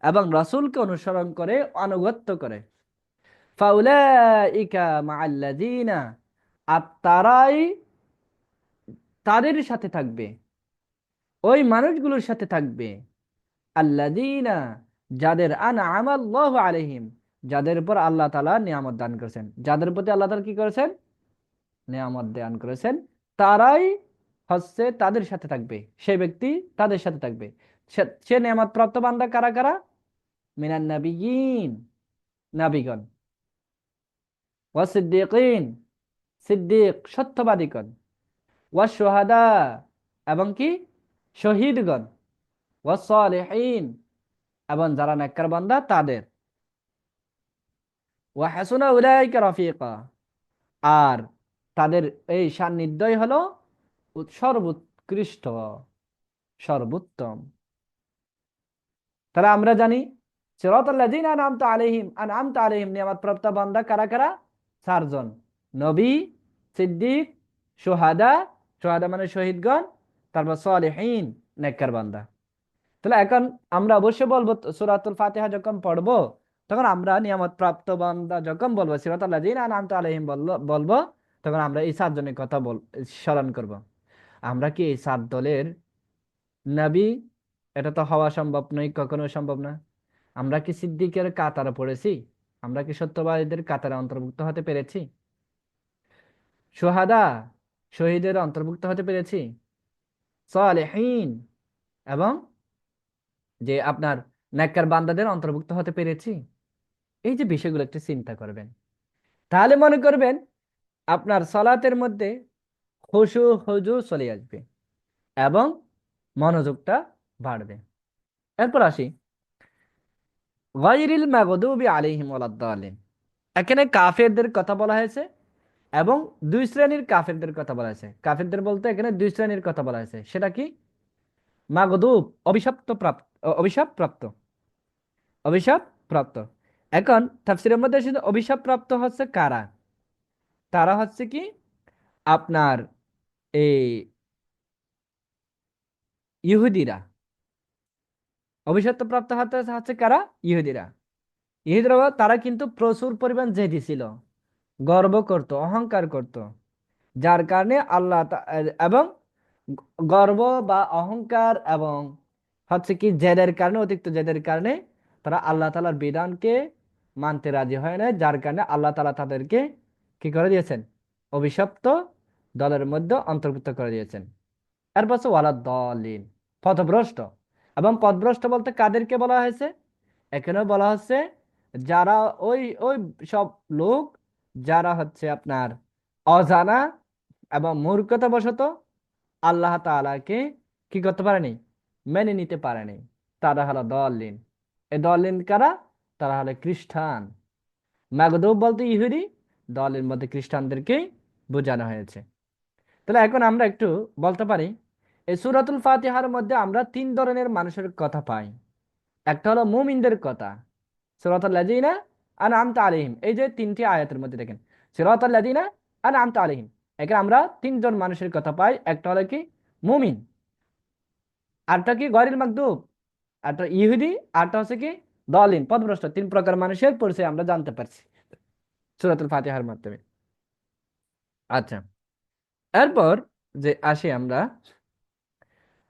এবং রাসূলকে অনুসরণ করে আনুগত্য করে, ফাউলাইকা মাআল্লাযীনা, আর তারাই তাদের সাথে থাকবে, ওই মানুষগুলোর সাথে থাকবে, আল্লাযীনা, যাদের আনআমা আল্লাহু আলাইহিম, যাদের উপর আল্লাহ তাআলা নিয়ামত দান করেছেন, যাদের প্রতি আল্লাহ তাআলা কি করেছেন, নিয়ামত দান করেছেন, তারাই হচ্ছে তাদের সাথে থাকবে, সেই ব্যক্তি তাদের সাথে থাকবে। সে নিয়ামত প্রাপ্ত বান্দা কারা কারা? মিনান নাবিয়িন, নাবিগণ, ওয়া সিদ্দিকিন, সিদ্দিক সত্যবাদীগণ, ওয়া শুহাদা, এবং কি শহীদগণ, ওয়া সালিহিন, এবং যারা নেককার বান্দা তাদের, ওয়া হাসুনা উলাইকা রাফিকা, আর তাদের এই সান্নিধ্যই হলো সর্বোৎকৃষ্ট, সর্বোত্তম। তাহলে আমরা জানি সিরাতাল্লাযীনা আনআমতা আলাইহিম নিয়ামত প্রাপ্ত বান্দা কারা কারা? চারজন: নবী, সিদ্দিক, শুহাদা, শুহাদা মানে শহীদগণ, তারপর সালিহিন, নেককার বান্দা। তাহলে এখন আমরা অবশ্যই বলবো, সূরাতুল ফাতিহা যখন পড়বো তখন আমরা নিয়ামত প্রাপ্ত বান্দা যখন বলবো সিরাতাল্লাযীনা আনআমতা আলাইহিম বলবো, তখন আমরা এই চারজনের কথা স্মরণ করব। আমরা কি এই চার দলের নবী? এটা তো হওয়া সম্ভব নয়, কখনো সম্ভব না। আমরা কি সিদ্দিকের কাতারে পড়েছি? আমরা কি সত্যবাদীদের কাতারে অন্তর্ভুক্ত হতে পেরেছি? শুহাদা, শহীদের অন্তর্ভুক্ত হতে পেরেছি? সালেহীন, এবং যে আপনার নেককার বান্দাদের অন্তর্ভুক্ত হতে পেরেছি? এই যে বিষয়গুলো একটু চিন্তা করবেন, তাহলে মনে করবেন আপনার সালাতের মধ্যে খুশু হুজু চলে আসবে এবং মনোযোগটা বাড়বে। এরপর আসি গায়রিল মাগদুবি আলাইহিম ওয়ালাদ-দাল্লিন। এখানে কাফেরদের কথা বলা হয়েছে এবং দুই শ্রেণীর কাফেরদের কথা বলা হয়েছে। কাফেরদের বলতে এখানে দুই শ্রেণীর কথা বলা হয়েছে। সেটা কি? মাগদুব, অভিশপ্ত প্রাপ্ত, অভিশাপ প্রাপ্ত, অভিশাপ প্রাপ্ত। এখন তাফসীরের মধ্যে শুধু অভিশাপ প্রাপ্ত হচ্ছে কারা? তারা হচ্ছে কি আপনার এই ইহুদিরা। অভিশপ্ত প্রাপ্ত হচ্ছে কারা? ইহুদিরা। ইহুদিরা তারা কিন্তু প্রচুর পরিমাণ জেদি ছিল, গর্ব করত, অহংকার করত, যার কারণে এবং গর্ব বা অহংকার এবং হচ্ছে কি জেদের কারণে, অতিরিক্ত জেদের কারণে তারা আল্লাহ তাআলার বিধানকে মানতে রাজি হয় না, যার কারণে আল্লাহ তাআলা তাদেরকে কি করে দিয়েছেন? অভিশপ্ত দলের মধ্যে অন্তর্ভুক্ত করে দিয়েছেন। এরপর ওয়ালাদ দলিন, পথভ্রষ্ট। এবং পথভ্রষ্ট বলতে কাদেরকে বলা হয়েছে? এখানে বলা হচ্ছে যারা ওই ওই সব লোক যারা হচ্ছে আপনার অজানা এবং মূর্খতাবশত আল্লাহ তাআলাকে কি করতে পারেনি? মেনে নিতে পারেনি। তারা হলো দলিন। এই দলিন কারা? তারা হলো খ্রিস্টান। মাগদুব বলতে ইহুদি, দলের মধ্যে খ্রিস্টানদেরকেই বোঝানো হয়েছে। তাহলে এখন আমরা একটু বলতে পারি এই সূরাতুল ফাতিহার মধ্যে আমরা তিন ধরনের মানুষের কথা পাই। একটা হলো মুমিনদের কথা, সিরাতাল লাযিনা আনআমতা আলাইহিম, এই যে তিনটি আয়াতের মধ্যে দেখেন সিরাতাল লাযিনা আনআমতা আলাইহিম, এখানে আমরা তিনজন মানুষের কথা পাই। একটা হলো কি? মুমিন, আরটা কি গয়রিল মাগদুব, আরটা ইহুদি, আরটা হচ্ছে কি? দলিন, পথভ্রষ্ট। তিন প্রকার মানুষের পরিচয় আমরা জানতে পারছি সূরাতুল ফাতিহার মাধ্যমে। আচ্ছা, এরপর যে আসি আমরা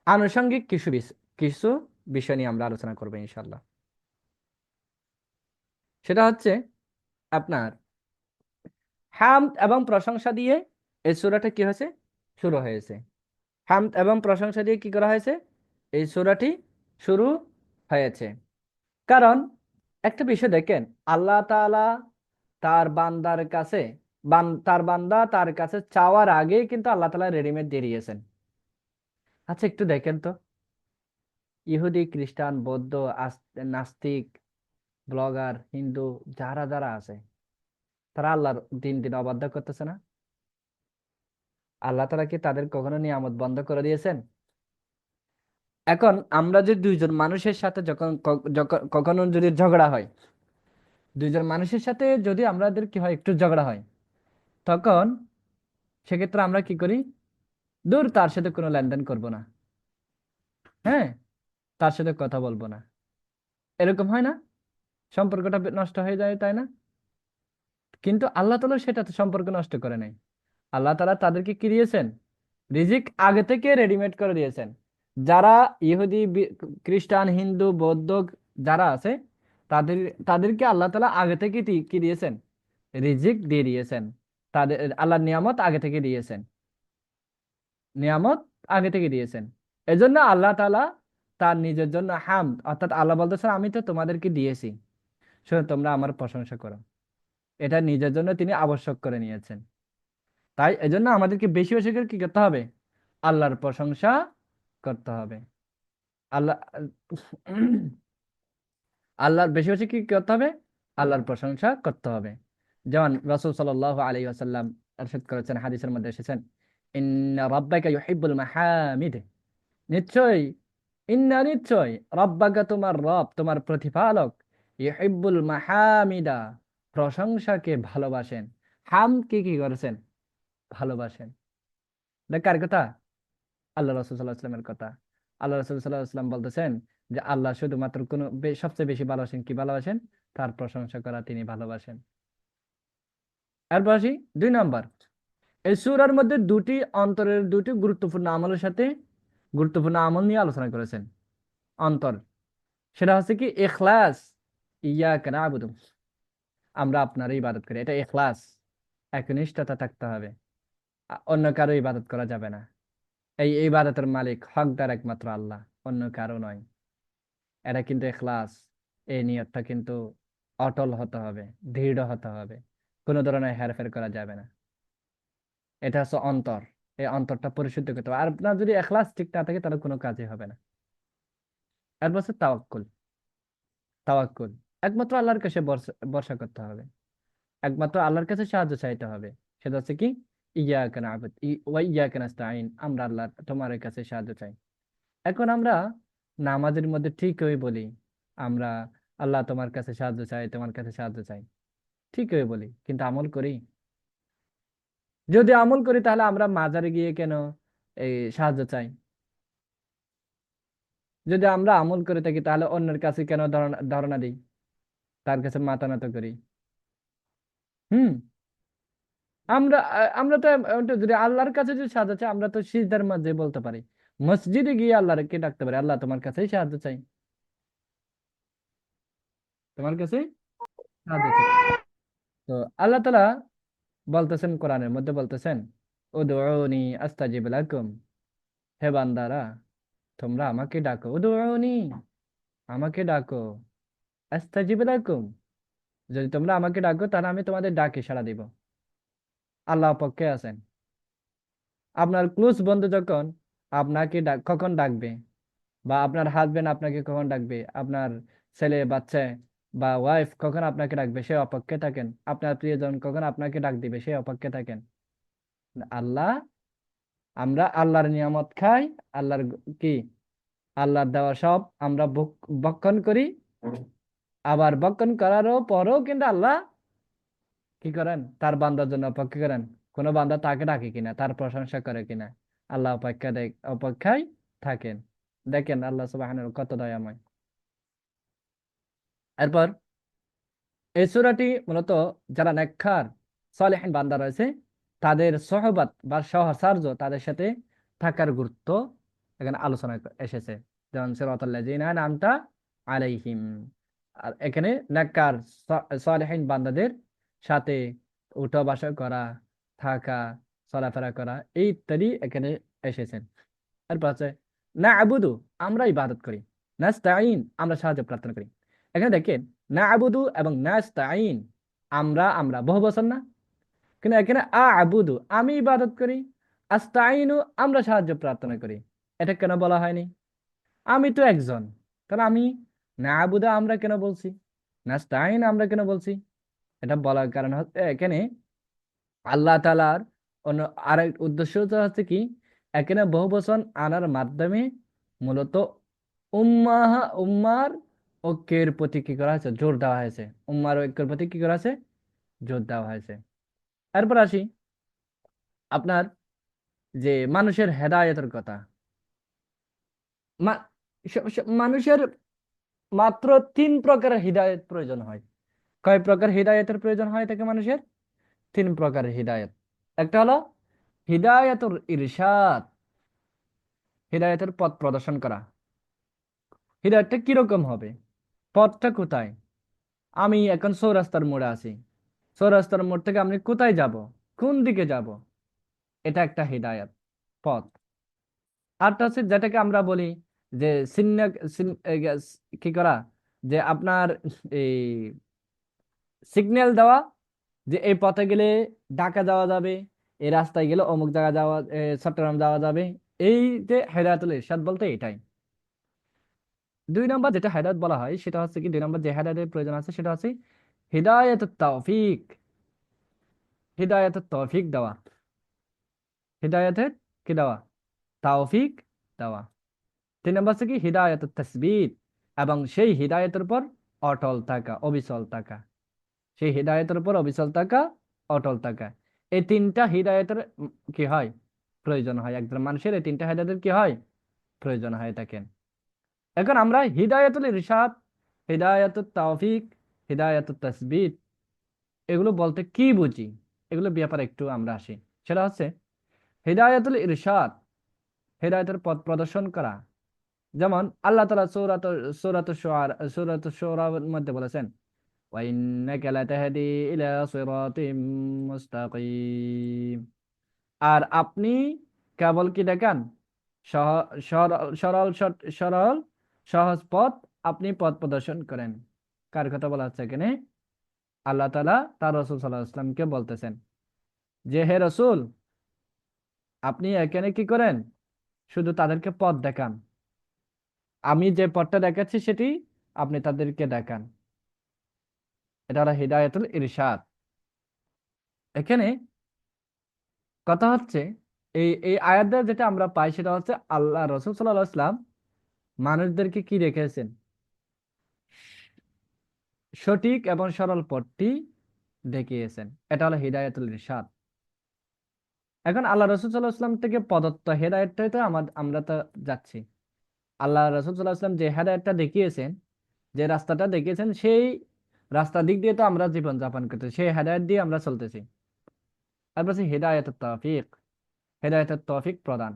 আনুষঙ্গিক কিছু বিষয় নিয়ে আমরা আলোচনা করবো ইনশাল্লাহ। সেটা হচ্ছে আপনার হামদ এবং প্রশংসা দিয়ে এই সূরাটা কি হয়েছে? শুরু হয়েছে। হামদ এবং প্রশংসা দিয়ে কি করা হয়েছে? এই সূরাটি শুরু হয়েছে। কারণ একটা বিষয় দেখেন, আল্লাহ তাআলা তার বান্দার কাছে তার বান্দা তার কাছে চাওয়ার আগেই কিন্তু আল্লাহ তাআলা রেডিমেড দিয়ে দিয়েছেন। আচ্ছা একটু দেখেন তো, ইহুদি, খ্রিস্টান, বৌদ্ধ, নাস্তিক ব্লগার, হিন্দু, যারা যারা আছে, তারা আল্লাহর দিন দিন অবাধ্য করতেছে না? আল্লাহ তাআলা কি তাদের কখনো নিয়ামত বন্ধ করে দিয়েছেন? এখন আমরা যে দুইজন মানুষের সাথে যখন কখনো যদি ঝগড়া হয়, দুইজন মানুষের সাথে যদি আমাদের কি হয়, একটু ঝগড়া হয়, তখন সেক্ষেত্রে আমরা কি করি? দূর, তার সাথে কোনো লেনদেন করব না, হ্যাঁ, তার সাথে কথা বলবো না, এরকম হয় না? সম্পর্কটা নষ্ট হয়ে যায়, তাই না? কিন্তু আল্লাহ তাআলা সেটা তো সম্পর্ক নষ্ট করে নাই। আল্লাহ তাআলা তাদেরকে কি দিয়েছেন? রিজিক আগে থেকে রেডিমেড করে দিয়েছেন। যারা ইহুদি, খ্রিস্টান, হিন্দু, বৌদ্ধ যারা আছে, তাদের তাদেরকে আল্লাহ তাআলা আগে থেকে কি দিয়েছেন? রিজিক দিয়ে দিয়েছেন। তাদের আল্লাহর নিয়ামত আগে থেকে দিয়েছেন, নিয়ামত আগে থেকে দিয়েছেন। এজন্য আল্লাহ তাআলা তার নিজের জন্য হামদ, অর্থাৎ আল্লাহ বলতেছেন আমি তো তোমাদেরকে দিয়েছি, শুধু তোমরা আমার প্রশংসা করো। এটা নিজের জন্য তিনি আবশ্যক করে নিয়েছেন। তাই এজন্য আমাদেরকে বেশি বেশি করে কি করতে হবে? আল্লাহর প্রশংসা করতে হবে। আল্লাহ আল্লাহর বেশি বেশি কি করতে হবে? আল্লাহর প্রশংসা করতে হবে। যেমন রাসূল সাল্লাল্লাহু আলাইহি ওয়াসাল্লাম ইরশাদ করেছেন, হাদিসের মধ্যে এসেছেন, ইন্না রাব্বাকা ইউহিব্বুল মাহামিদ, নিশ্চয়ই, নিশ্চয়ই, রাব্বাকা তোমার রব, তোমার প্রতিপালক, ইউহিব্বুল মাহামিদা, প্রশংসাকে ভালোবাসেন। হাম কি কি করেছেন? ভালোবাসেন। এটা কার কথা? আল্লাহ রাসূল সাল্লাল্লাহু আলাইহি ওয়াসাল্লামের কথা। আল্লাহ রাসূল সাল্লাল্লাহু আলাইহি ওয়াসাল্লাম বলতেছেন যে আল্লাহ শুধুমাত্র কোন সবচেয়ে বেশি ভালোবাসেন, কি ভালোবাসেন? তার প্রশংসা করা তিনি ভালোবাসেন। এরপর আসি 2 নম্বর। এই সূরার মধ্যে অন্তরের দুটি গুরুত্বপূর্ণ আমলের সাথে গুরুত্বপূর্ণ আমল নিয়ে আলোচনা করেছেন। অন্তর, সেটা হচ্ছে কি? ইখলাস। ইয়াকা না'বুদু, আমরা আপনারই ইবাদত করি, এটা ইখলাস, একনিষ্ঠতা থাকতে হবে। অন্য কারো ইবাদত করা যাবে না। এই ইবাদতের মালিক, হকদার একমাত্র আল্লাহ, অন্য কারো নয়। এটা কিন্তু ইখলাস, এই নিয়তটা কিন্তু অটল হতে হবে, দৃঢ় হতে হবে, কোনো ধরনের হেরফের করা যাবে না। এটা হচ্ছে অন্তর। এই অন্তরটা পরিশুদ্ধ করতে হবে। আর আপনার যদি ইখলাস ঠিক না থাকে, তাহলে কোনো কাজই হবে না। এরপর হচ্ছে তাওয়াক্কুল। তাওয়াক্কুল, একমাত্র আল্লাহর কাছে ভরসা করতে হবে, একমাত্র আল্লাহর কাছে সাহায্য চাইতে হবে। সেটা হচ্ছে কি? ইয়াকা না'বুদু ওয়া ইয়াকা নাস্তাঈন, আমরা আল্লাহ তোমার কাছে সাহায্য চাই। এখন আমরা নামাজের মধ্যে ঠিকই বলি, আমরা আল্লাহ তোমার কাছে সাহায্য চাই, তোমার কাছে সাহায্য চাই, ঠিকই বলি, কিন্তু আমল করি? যদি আমল করি, তাহলে আমরা মাজারে গিয়ে কেন এই সাহায্য চাই? যদি আমরা আমল করে থাকি, তাহলে অন্যের কাছে কেন ধারণা দিই, তার কাছে মাথা নত করি? হুম। আমরা তো যদি আল্লাহর কাছে যদি সাহায্য চাই, আমরা তো সিজদার মাঝে বলতে পারি, মসজিদে গিয়ে আল্লাহকে ডাকতে পারি, আল্লাহ তোমার কাছেই সাহায্য চাই, তোমার কাছে সাহায্য চাই। তো আল্লাহ তাআলা বলতেছেন, কোরআনের মধ্যে বলতেছেন, উদউনি আস্তাজিব লাকুম, হে বান্দারা, তোমরা আমাকে ডাকো, উদউনি, আমাকে ডাকো, আস্তাজিব লাকুম, যদি তোমরা আমাকে ডাকো, তাহলে আমি তোমাদের ডাকে সাড়া দিব। আল্লাহ পক্ষে আছেন। আপনার ক্লোজ বন্ধু যখন আপনাকে কখন ডাকবে, বা আপনার হাজবেন্ড আপনাকে কখন ডাকবে, আপনার ছেলে বাচ্চা বা ওয়াইফ কখন আপনাকে ডাকবে, সে অপেক্ষায় থাকেন। আপনার প্রিয়জন কখন আপনাকে ডাক দিবে, সে অপেক্ষায় থাকেন। আল্লাহ, আমরা আল্লাহর নিয়ামত খাই, আল্লাহর কি, আল্লাহর দেওয়া সব আমরা ভক্ষণ করি। আবার ভক্ষণ করারও পরেও কিন্তু আল্লাহ কি করেন? তার বান্দার জন্য অপেক্ষা করেন, কোনো বান্দা তাকে ডাকে কিনা, তার প্রশংসা করে কিনা। আল্লাহ অপেক্ষায় থাকেন। দেখেন আল্লাহ সুবহানাহু কত দয়াময়। এরপর এই সূরাটি মূলত যারা নেককার সালেহিন বান্দা রয়েছে, তাদের সহবত বা সহচর্য, তাদের সাথে থাকার গুরুত্ব এখানে আলোচনা এসেছে। যেমন সিরাতাল্লাযীনা আন'আমতা আলাইহিম, আর এখানে নেককার সালেহিন বান্দাদের সাথে উঠা বসা করা, থাকা, চলাফেরা করা, এই ইত্যাদি এখানে এসেছেন। এরপর আছে না'বুদু, আমরা ইবাদত করি, নাস্তাঈন, আমরা সাহায্য প্রার্থনা করি। এখানে দেখেন, না'বুদু এবং নাস্তাঈন, আমরা বহু বচন না? কিন্তু এখানে আ'বুদু, আমি ইবাদত করি, আস্তাঈনু, আমরা সাহায্য প্রার্থনা করি। এটা কেন বলা হয়নি? আমি তো একজন, তাহলে আমি না'বুদু, আমরা কেন বলছি? নাস্তাইন আমরা কেন বলছি? এটা বলার কারণ হচ্ছে এখানে আল্লাহ তাআলার অন্য আরেক উদ্দেশ্য হচ্ছে কি, এখানে বহু বচন আনার মাধ্যমে মূলত উম্মার ঐক্যের প্রতি কি করা হয়েছে, জোর দেওয়া হয়েছে। উম্মার ঐক্যের প্রতি কি করা হয়েছে, জোর দেওয়া হয়েছে। এরপর আসি আপনার যে মানুষের হেদায়েতের কথা। মানুষের মাত্র 3 প্রকারের হৃদায়ত প্রয়োজন হয়। কয় প্রকার হৃদায়তের প্রয়োজন হয় থাকে মানুষের? 3 প্রকারের হৃদায়ত। একটা হলো হিদায়াতুল ইরশাদ, হৃদায়তের পথ প্রদর্শন করা। হৃদায়তটা কিরকম হবে, পথটা কোথায়? আমি এখন চৌরাস্তার মোড়ে আছি, চৌরাস্তার মোড় থেকে আমি কোথায় যাব, কোন দিকে যাব, এটা একটা হৃদায়ত, পথ। আরটা হচ্ছে যেটাকে আমরা বলি যে সিগন্যাল, কি করা, যে আপনার এই সিগন্যাল দেওয়া, যে এই পথে গেলে ঢাকা যাওয়া যাবে, এই রাস্তায় গেলে অমুক জায়গা যাওয়া, চট্টগ্রাম যাওয়া যাবে। এই যে হেদায়েতুল ইরশাদ বলতে এটাই। 2 নম্বর যেটা হেদায়েত বলা হয় সেটা হচ্ছে কি, 2 নম্বর যে হেদায়েতের প্রয়োজন আছে সেটা হচ্ছে হিদায়াতুত তাওফিক, হিদায়াতুত তৌফিক দেওয়া, হিদায়াতের কি দেওয়া, তাওফিক দেওয়া। 3 নম্বর হচ্ছে কি হিদায়াতুত তাসবিত, এবং সেই হিদায়াতের উপর অটল থাকা, অবিচল থাকা, সেই হিদায়তের উপর অবিচল থাকা, অটল থাকা। এই 3টা হিদায়তের কি হয়, প্রয়োজন হয় একজন মানুষের। এই 3টা হিদায়তের কি হয়, প্রয়োজন হয় থাকেন। এখন আমরা হিদায়াতুল ইরশাদ, হিদায়াতুত তাওফিক, হিদায়াতুত তাসবিত এগুলো বলতে কি বুঝি, এগুলো ব্যাপারে একটু আমরা আসি। সেটা হচ্ছে হিদায়াতুল ইরশাদ, হিদায়তের পথ প্রদর্শন করা। যেমন আল্লাহ তাআলা সূরাতুশ শুআরার মধ্যে বলেছেন, وإنك لتهدي إلى صراط مستقيم। আর আপনি কেবল কি দেখান, সরল সরল সহজ পথ, আপনি পথ প্রদর্শন করেন। কার কথা বলা হচ্ছে এখানে? আল্লাহ তাআলা তার রাসূল সাল্লাল্লাহু আলাইহি ওয়াসাল্লামকে বলতেছেন যে, হে রাসূল, আপনি এখানে কি করেন, শুধু তাদেরকে পথ দেখান, আমি যে পথটা দেখাচ্ছি সেটি আপনি তাদেরকে দেখান। এটা হলো হিদায়াতুল ইরশাদ। এখানে কথা হচ্ছে এই এই আয়াত যেটা আমরা পাই সেটা হচ্ছে আল্লাহ রাসূল সাল্লাল্লাহু আলাইহি ওয়াসাল্লাম মানুষদেরকে কি রেখেছেন, সঠিক এবং সরল পথটি দেখিয়েছেন। এটা হলো হিদায়াতুল ইরশাদ। এখন আল্লাহ রাসূল সাল্লাল্লাহু আলাইহি ওয়াসাল্লাম থেকে প্রদত্ত হেদায়েতটাই তো আমরা তো যাচ্ছি। আল্লাহ রাসূল সাল্লাল্লাহু আলাইহি ওয়াসাল্লাম যে হেদায়েতটা দেখিয়েছেন, যে রাস্তাটা দেখিয়েছেন, সেই রাস্তা দিক দিয়ে তো আমরা জীবন যাপন করতেছি, সেই হেদায়েত দিয়ে আমরা চলতেছি। তারপর আছে হিদায়াতুত তৌফিক, হেদায়েতের তৌফিক প্রদান।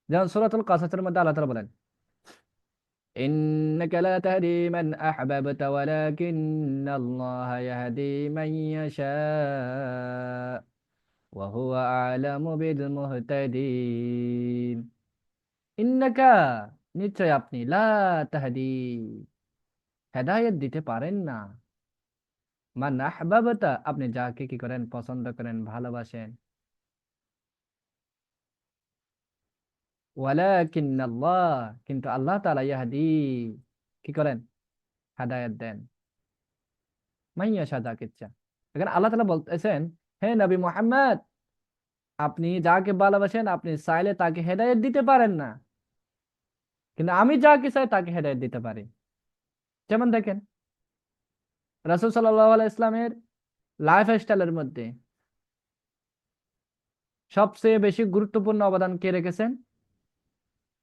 যেমন সূরাতুল কাসাসের মধ্যে আল্লাহ তাআলা বলেন, إنك لا تهدي من أحببت ولكن الله يهدي من يشاء وهو أعلم بالمهتدين। ইন্নাকা, নিশ্চয় আপনি, লা তাহদি, হেদায়েত দিতে পারেন না, মান আহবাবতা, আপনি যাকে কি করেন, পছন্দ করেন, ভালোবাসেন। ওয়ালাকিন্নাল্লাহ, কিন্তু আল্লাহ তাআলা ইয়াহদি, কি করেন, হেদায়েত দেন, মাইয়া সাজা ইচ্ছা। এখানে আল্লাহ তাআলা বলতেছেন, হে নবী মুহাম্মদ, আপনি যাকে ভালোবাসেন আপনি চাইলে তাকে হেদায়েত দিতে পারেন না, কিন্তু আমি যাকে চাই তাকে হেদায়েত দিতে পারি। যেমন দেখেন রাসূল সাল্লাল্লাহু আলাইহি ইসলামের লাইফ স্টাইলের মধ্যে সবচেয়ে বেশি গুরুত্বপূর্ণ অবদান কে রেখেছেন?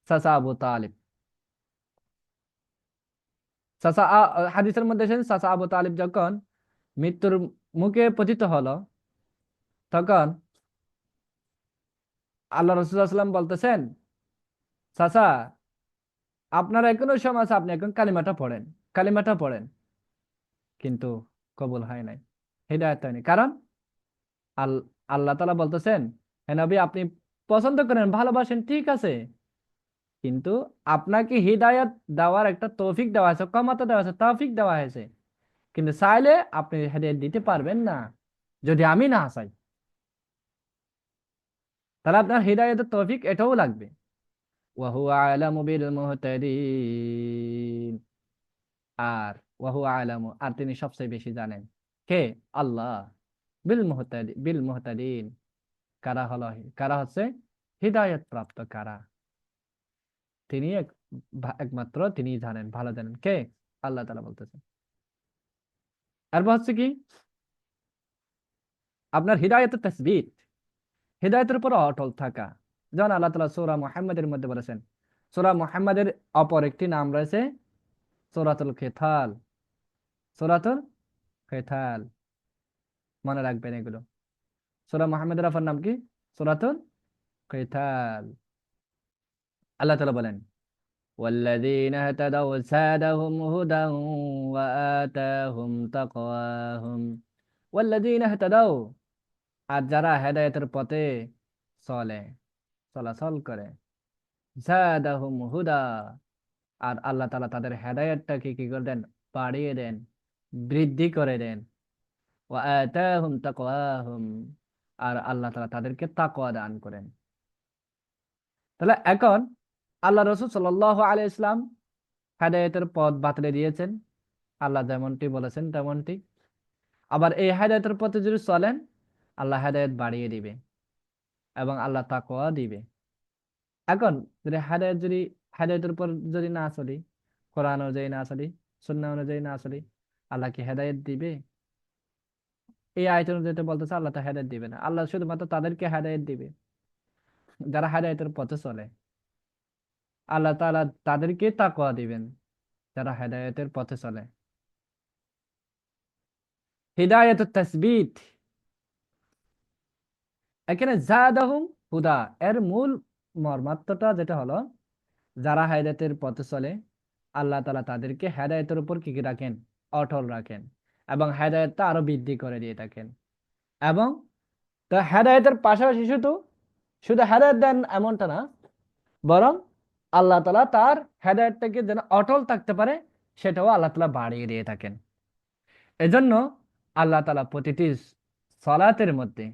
চাচা আবু তালিব। হাদিসের মধ্যে এসেছে চাচা আবু তালিব যখন মৃত্যুর মুখে পতিত হলো, তখন আল্লাহ রাসূল সাল্লাল্লাহু আলাইহি ওয়াসাল্লাম বলতেছেন, চাচা আপনার এখনো সময় আছে, আপনি এখন কালিমাটা পড়েন, কালিমাটা পড়েন। কিন্তু কবুল হয় নাই, হিদায়াত হয়নি। কারণ আল আল্লাহ তাআলা বলতেছেন, হে নবী, আপনি পছন্দ করেন, ভালোবাসেন, ঠিক আছে, কিন্তু আপনাকে হিদায়াত দেওয়ার একটা তৌফিক দেওয়া হয়েছে, ক্ষমতা দেওয়া হয়েছে, তৌফিক দেওয়া হয়েছে, কিন্তু চাইলে আপনি হেদায়েত দিতে পারবেন না যদি আমি না চাই। তাহলে আপনার হিদায়াতের তৌফিক এটাও লাগবে। ওয়া হুয়া আলামু বিল মুহতাদিন। আর ওয়া হুয়া আলামু, আর তিনি সবচেয়ে বেশি জানেন। কে? আল্লাহ। বিল মুহতাদিন, কারা হলো, কারা হচ্ছে হিদায়াত প্রাপ্ত কারা, তিনি একমাত্র তিনি জানেন, ভালো জানেন। কে? আল্লাহ তাআলা বলতেছেন। এরপর হচ্ছে কি আপনার হিদায়াতুত তাসবিত, হিদায়াতের উপর অটল থাকা। যেমন আল্লাহ তাআলা সূরা মুহাম্মাদের মধ্যে বলেছেন, সূরা মুহাম্মাদের অপর একটি নাম রয়েছে সূরাতুল কিতাল। সূরাতুল কিতাল, মনে রাখবেন এগুলো। সূরা মুহাম্মাদের অপর নাম কি? সূরাতুল কিতাল। আল্লাহ তাআলা বলেন, والذين اهتدوا زادهم هدى وآتاهم تقواهم والذين اهتدوا, আর যারা হেদায়েতের পথে চলে, চলাচল করে, জাদাহুম হুদা, আর আল্লাহ তাআলা তাদের হেদায়েতটাকে কি করে দেন? বাড়িয়ে দেন, বৃদ্ধি করে দেন। ওয়া আতাহুম তাকওয়াহুম, আর আল্লাহ তাআলা তাদেরকে তাকওয়া দান করেন। তাহলে এখন আল্লাহ রাসূল সাল্লাল্লাহু আলাইহি ইসলাম হেদায়েতের পথ বাতলে দিয়েছেন, আল্লাহ যেমনটি বলেছেন তেমনটি। আবার এই হেদায়েতের পথে যদি চলেন, আল্লাহ হেদায়েত বাড়িয়ে দিবে এবং আল্লাহ তাকওয়া দিবে। এখন যদি হেদায়েতের উপর যদি না চলি, কোরআন অনুযায়ী না চলি, সুন্নাহ অনুযায়ী না চলি, আল্লাহ কি হেদায়েত দিবে? এই আয়াত অনুযায়ী তো বলতেছে আল্লাহ তো হেদায়েত দিবে না। আল্লাহ শুধুমাত্র তাদেরকে হেদায়েত দিবে যারা হেদায়েতের পথে চলে। আল্লাহ তাআলা তাদেরকে তাকওয়া দিবেন যারা হেদায়েতের পথে চলে। হিদায়াতুত তাসবিত, এখানে জাদাহুম হুদা এর মূল মর্মার্থটা যেটা হলো, যারা হেদায়েতের পথে চলে, আল্লাহ তাআলা তাদেরকে হেদায়েতের উপর কি কি রাখেন? অটল রাখেন, এবং হেদায়েতটা আরো বৃদ্ধি করে দিয়ে থাকেন। এবং তো হেদায়েতের পাশাপাশি শুধু শুধু হেদায়েত দেন এমনটা না, বরং আল্লাহ তাআলা তার হেদায়েতটাকে যেন অটল থাকতে পারে, সেটাও আল্লাহ তাআলা বাড়িয়ে দিয়ে থাকেন। এজন্য আল্লাহ তাআলা প্রতিটি সালাতের মধ্যে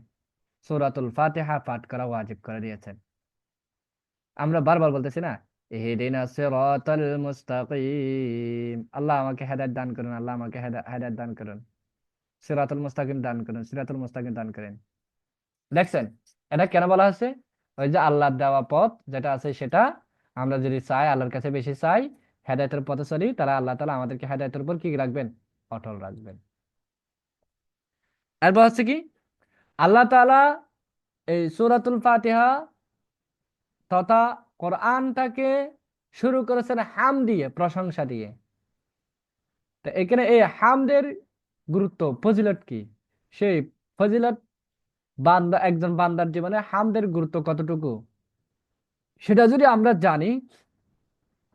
সূরাতুল ফাতিহা পাঠ করা ওয়াজিব করে দিয়েছেন। আমরা বারবার বলতেছি না, ইহদিনাস সিরাতাল মুস্তাকিম, আল্লাহ আমাকে হেদায়েত দান করুন, আল্লাহ আমাকে হেদায়েত দান করুন, সিরাতুল মুস্তাকিম দান করুন, সিরাতুল মুস্তাকিম দান করেন। দেখছেন এটা কেন বলা হচ্ছে? ওই যে আল্লাহর দেওয়া পথ যেটা আছে সেটা আমরা যদি চাই, আল্লাহর কাছে বেশি চাই, হেদায়েতের পথে চলি, তাহলে আল্লাহ তাআলা আমাদেরকে হেদায়েতের উপর কি রাখবেন? অটল রাখবেন। এরপর হচ্ছে কি আল্লাহ তাআলা এই সূরাতুল ফাতিহা তথা কোরআনটাকে শুরু করেছেন হাম দিয়ে, প্রশংসা দিয়ে। তো এখানে এই হামদের গুরুত্ব, ফজিলত কি? সেই ফজিলত, একজন বান্দার জীবনে হামদের গুরুত্ব কতটুকু, সেটা যদি আমরা জানি,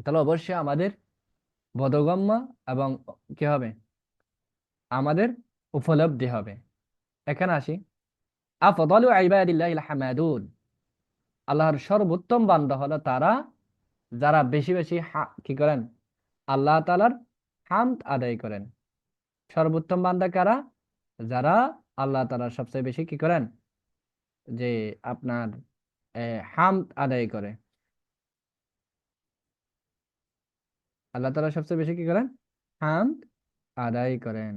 তাহলে অবশ্যই আমাদের বোধগম্য এবং কি হবে? আমাদের উপলব্ধি হবে। এখানে আসি, আফদালু ইবাদিল্লাহিল হামাদুন, আল্লাহর সর্বোত্তম বান্দা হলো তারা যারা বেশি বেশি কি করেন? আল্লাহ তাআলার হামদ আদায় করেন। সর্বোত্তম বান্দা কারা? যারা আল্লাহ তাআলার সবচেয়ে বেশি কি করেন? যে আপনার হামদ আদায় করে। আল্লাহ তাআলা সবচেয়ে বেশি কি করেন? হামদ আদায় করেন।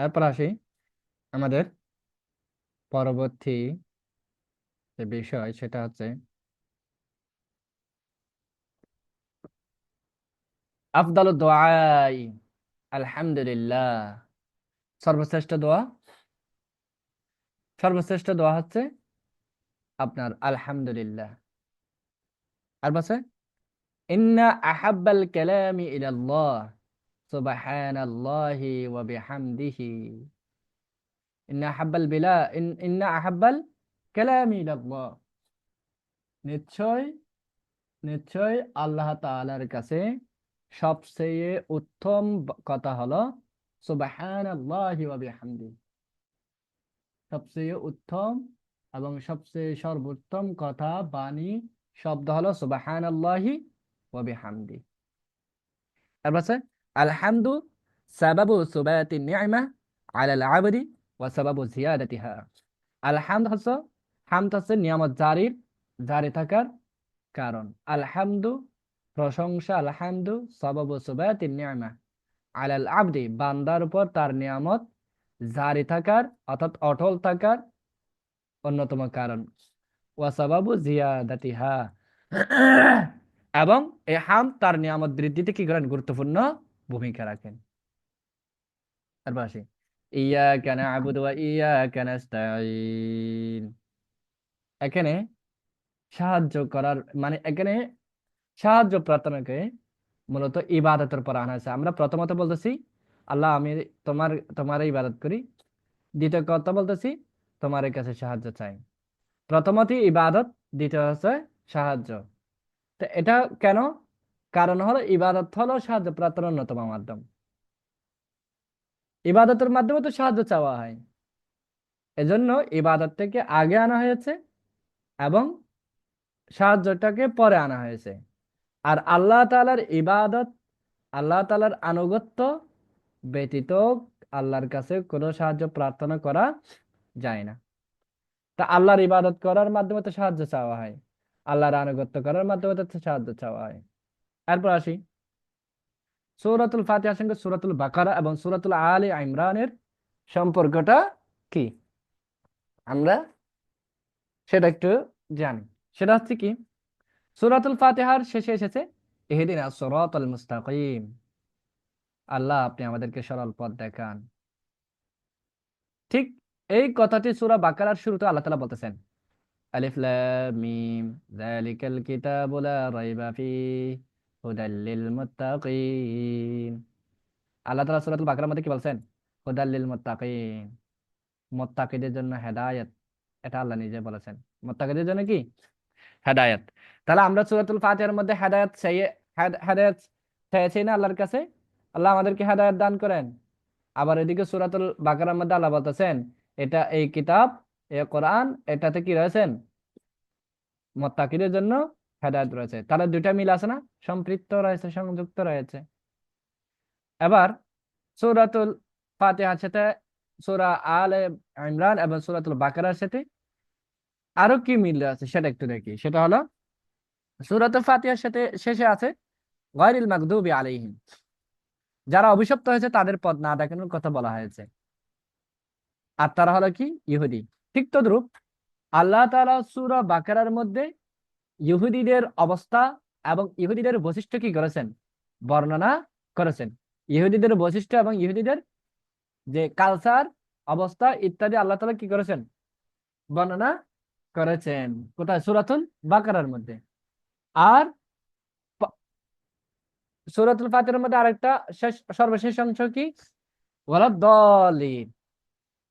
এরপর আসি আমাদের পরবর্তী যে বিষয়, সেটা হচ্ছে আফদালু দুআই আলহামদুলিল্লাহ। সর্বশ্রেষ্ঠ দোয়া, সর্বশ্রেষ্ঠ দোয়া হচ্ছে আপনার আলহামদুলিল্লাহ। আর বলছে ইন্না আহাব্বাল কালামি ইলাল্লাহ সুবহানাল্লাহি ওয়া বিহামদিহি, ইন্না আহাব্বাল কালামি ইলাল্লাহ, নিশ্চয় নিশ্চয় আল্লাহ তাআলার কাছে সবচেয়ে উত্তম কথা হলো সুবহানাল্লাহি ওয়া বিহামদিহি, সবচেয়ে উত্তম এবং সবচেয়ে সর্বোত্তম কথা, বাণী, শব্দ হলো সুবহানাল্লাহি ওয়া বিহামদি। তারপর আছে আলহামদু সাবাবু সুবাতি নি'মা আলাল আবদি ওয়া সাবাবু জিয়াদাতিহা, হামদ হচ্ছে নিয়ামত জারি থাকার কারণ। আলহামদু প্রশংসা, আলহামদু সাবাবু সুবাতিন নি'মা আলাল আবদি বান্দার উপর তার নিয়ামত জারি থাকার অর্থাৎ অটল থাকার অন্যতম কারণ। ওয়াসাবাবু জিয়াদাতিহা এবং এই হাম তার নিয়ামত বৃদ্ধিতে কি করেন? গুরুত্বপূর্ণ ভূমিকা রাখেন। তারপর আসি ইয়াকা না'বুদু ওয়া ইয়াকা নাস্তাঈন। এখানে সাহায্য করার মানে এখানে সাহায্য প্রার্থনাকে মূলত ইবাদতের পর আনা হয়েছে। আমরা প্রথমত বলতেছি আল্লাহ আমি তোমার ইবাদত করি, দ্বিতীয় কথা বলতেছি তোমার কাছে সাহায্য চাই। প্রথমত ইবাদত, দ্বিতীয় হচ্ছে সাহায্য। তো এটা কেন? কারণ হলো ইবাদত হলো সাহায্য প্রার্থনার অন্যতম মাধ্যম। ইবাদতের মাধ্যমে তো সাহায্য চাওয়া হয়, এজন্য ইবাদত থেকে আগে আনা হয়েছে এবং সাহায্যটাকে পরে আনা হয়েছে। আর আল্লাহ তাআলার ইবাদত, আল্লাহ তাআলার আনুগত্য ব্যতীত আল্লাহর কাছে কোনো সাহায্য প্রার্থনা করা যায় না। তা আল্লাহর ইবাদত করার মাধ্যমে তো সাহায্য চাওয়া হয়, আল্লাহর আনুগত্য করার মাধ্যমে তো সাহায্য চাওয়া হয়। এরপর আসি সূরাতুল ফাতিহার সঙ্গে সূরাতুল বাকারা এবং সূরাতুল আলে ইমরানের সম্পর্কটা কি আমরা সেটা একটু জানি। সেটা হচ্ছে কি, সূরাতুল ফাতিহার শেষে এসেছে ইহদিনাস সিরাতাল মুস্তাকিম, আল্লাহ আপনি আমাদেরকে সরল পথ দেখান। ঠিক এই কথাটি সূরা বাকারার শুরুতে আল্লাহ তাআলা বলতেছেন আলিফ লাম মিম যালিকাল কিতাবু লা রাইবা ফীহি হুদাল লিল মুত্তাকিন। আল্লাহ তাআলা সূরাতুল বাকারার মধ্যে কি বলছেন? হুদাল লিল মুত্তাকিন, মুত্তাকিদের জন্য হেদায়েত। এটা আল্লাহ নিজে বলেছেন, মুত্তাকিদের জন্য কি? হেদায়েত। তাহলে আমরা সূরাতুল ফাতিহার মধ্যে হেদায়েত চাইছি না আল্লাহর কাছে? আল্লাহ আমাদেরকে হেদায়েত দান করেন। আবার এদিকে সূরাতুল বাকারার মধ্যে আল্লাহ বলতেছেন এটা এই কিতাব, এই কোরআন, এটাতে কি রয়েছেন? মুত্তাকিদের জন্য হেদায়েত রয়েছে। তাহলে দুইটা মিল আছে না? সম্পৃক্ত রয়েছে, সংযুক্ত রয়েছে। এবার সূরাতুল ফাতিহার সাথে সূরা আলে ইমরান এবং সূরাতুল বাকারার সাথে আরো কি মিল আছে সেটা একটু দেখি। সেটা হলো সূরাতুল ফাতিহার সাথে শেষে আছে গায়রিল মাগদুবি আলাইহিম, যারা অভিশপ্ত হয়েছে তাদের পথ না দেখানোর কথা বলা হয়েছে। আর তারা হলো কি? ইহুদি। ঠিক তদ্রূপ আল্লাহ তাআলা সূরা বাকারার মধ্যে ইহুদিদের অবস্থা এবং ইহুদিদের বৈশিষ্ট্য কি করেছেন? বর্ণনা করেছেন। ইহুদিদের বৈশিষ্ট্য এবং ইহুদিদের যে কালচার, অবস্থা ইত্যাদি আল্লাহ তাআলা কি করেছেন? বর্ণনা করেছেন। কোথায়? সূরাতুল বাকারার মধ্যে। আর প- সূরাতুল ফাতিহার মধ্যে আরেকটা সর্বশেষ অংশ কি? ওয়ালাদ-দাল্লিন,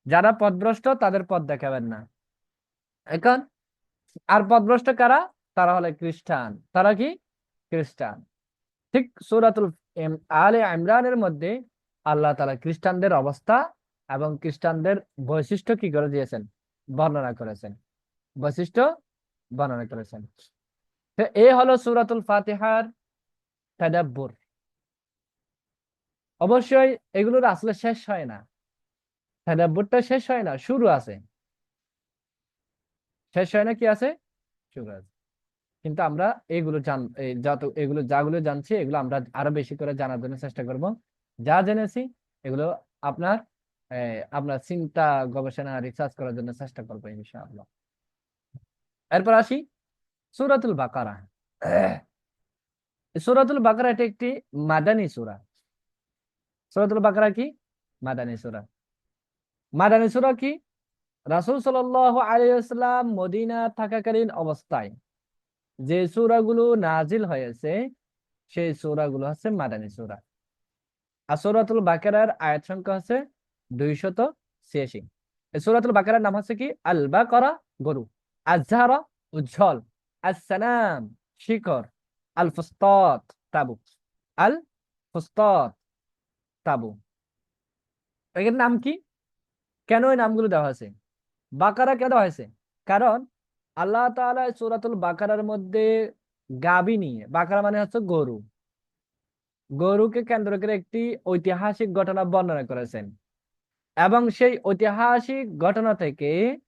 যারা পথভ্রষ্ট তাদের পথ দেখাবেন না। এখন আর পথভ্রষ্ট কারা? তারা হলো খ্রিস্টান। তারা কি? খ্রিস্টান। ঠিক সূরাতুল আলে ইমরানের মধ্যে আল্লাহ তাআলা খ্রিস্টানদের অবস্থা এবং খ্রিস্টানদের বৈশিষ্ট্য কি করে দিয়েছেন? বর্ণনা করেছেন। বৈশিষ্ট্য বর্ণনা করেছেন। তো এই হলো সূরাতুল ফাতিহার তাদাব্বুর। অবশ্যই এগুলোর আসলে শেষ হয় না, তাদাব্বুরটা শেষ হয় না, শুরু আছে। শেষ হয় না, কি আছে? শুরু আছে। কিন্তু আমরা এগুলো যাগুলো জানছি এগুলো আমরা আরো বেশি করে জানার জন্য চেষ্টা করব। যা জেনেছি এগুলো আপনার আপনার চিন্তা, গবেষণা, রিসার্চ করার জন্য চেষ্টা করবো ইনশাআল্লাহ। এরপর আসি সূরাতুল বাকারা। সূরাতুল বাকারা এটা একটি মাদানী সূরা। সূরাতুল বাকারা কি? মাদানী সূরা। মাদানী সূরা কি? রাসূল সাল্লাল্লাহু আলাইহি ওয়াসাল্লাম মদিনা থাকাকালীন অবস্থায় যে সূরাগুলো নাজিল হয়েছে সেই সূরাগুলো হচ্ছে মাদানী সূরা। আর সূরাতুল বাকারার আয়াত সংখ্যা হচ্ছে 286। এই সূরাতুল বাকারার নাম হচ্ছে কি? আল বাকারা গরু, আজ-জাহরা উজ্জ্বল, আস-সানাম শিকড়, আল ফুস্তাত তাবু, আল ফুস্তাত তাবু। এর নাম কি? কেন এই নামগুলো দেওয়া হয়েছে? বাকারা কেন দেওয়া হয়েছে? কারণ আল্লাহ তাআলা সূরাতুল বাকারার মধ্যে গাভী নিয়ে, বাকারা মানে হচ্ছে গরু, গরুকে কেন্দ্র করে একটি ঐতিহাসিক ঘটনা বর্ণনা করেছেন। এবং সেই ঐতিহাসিক ঘটনা থেকে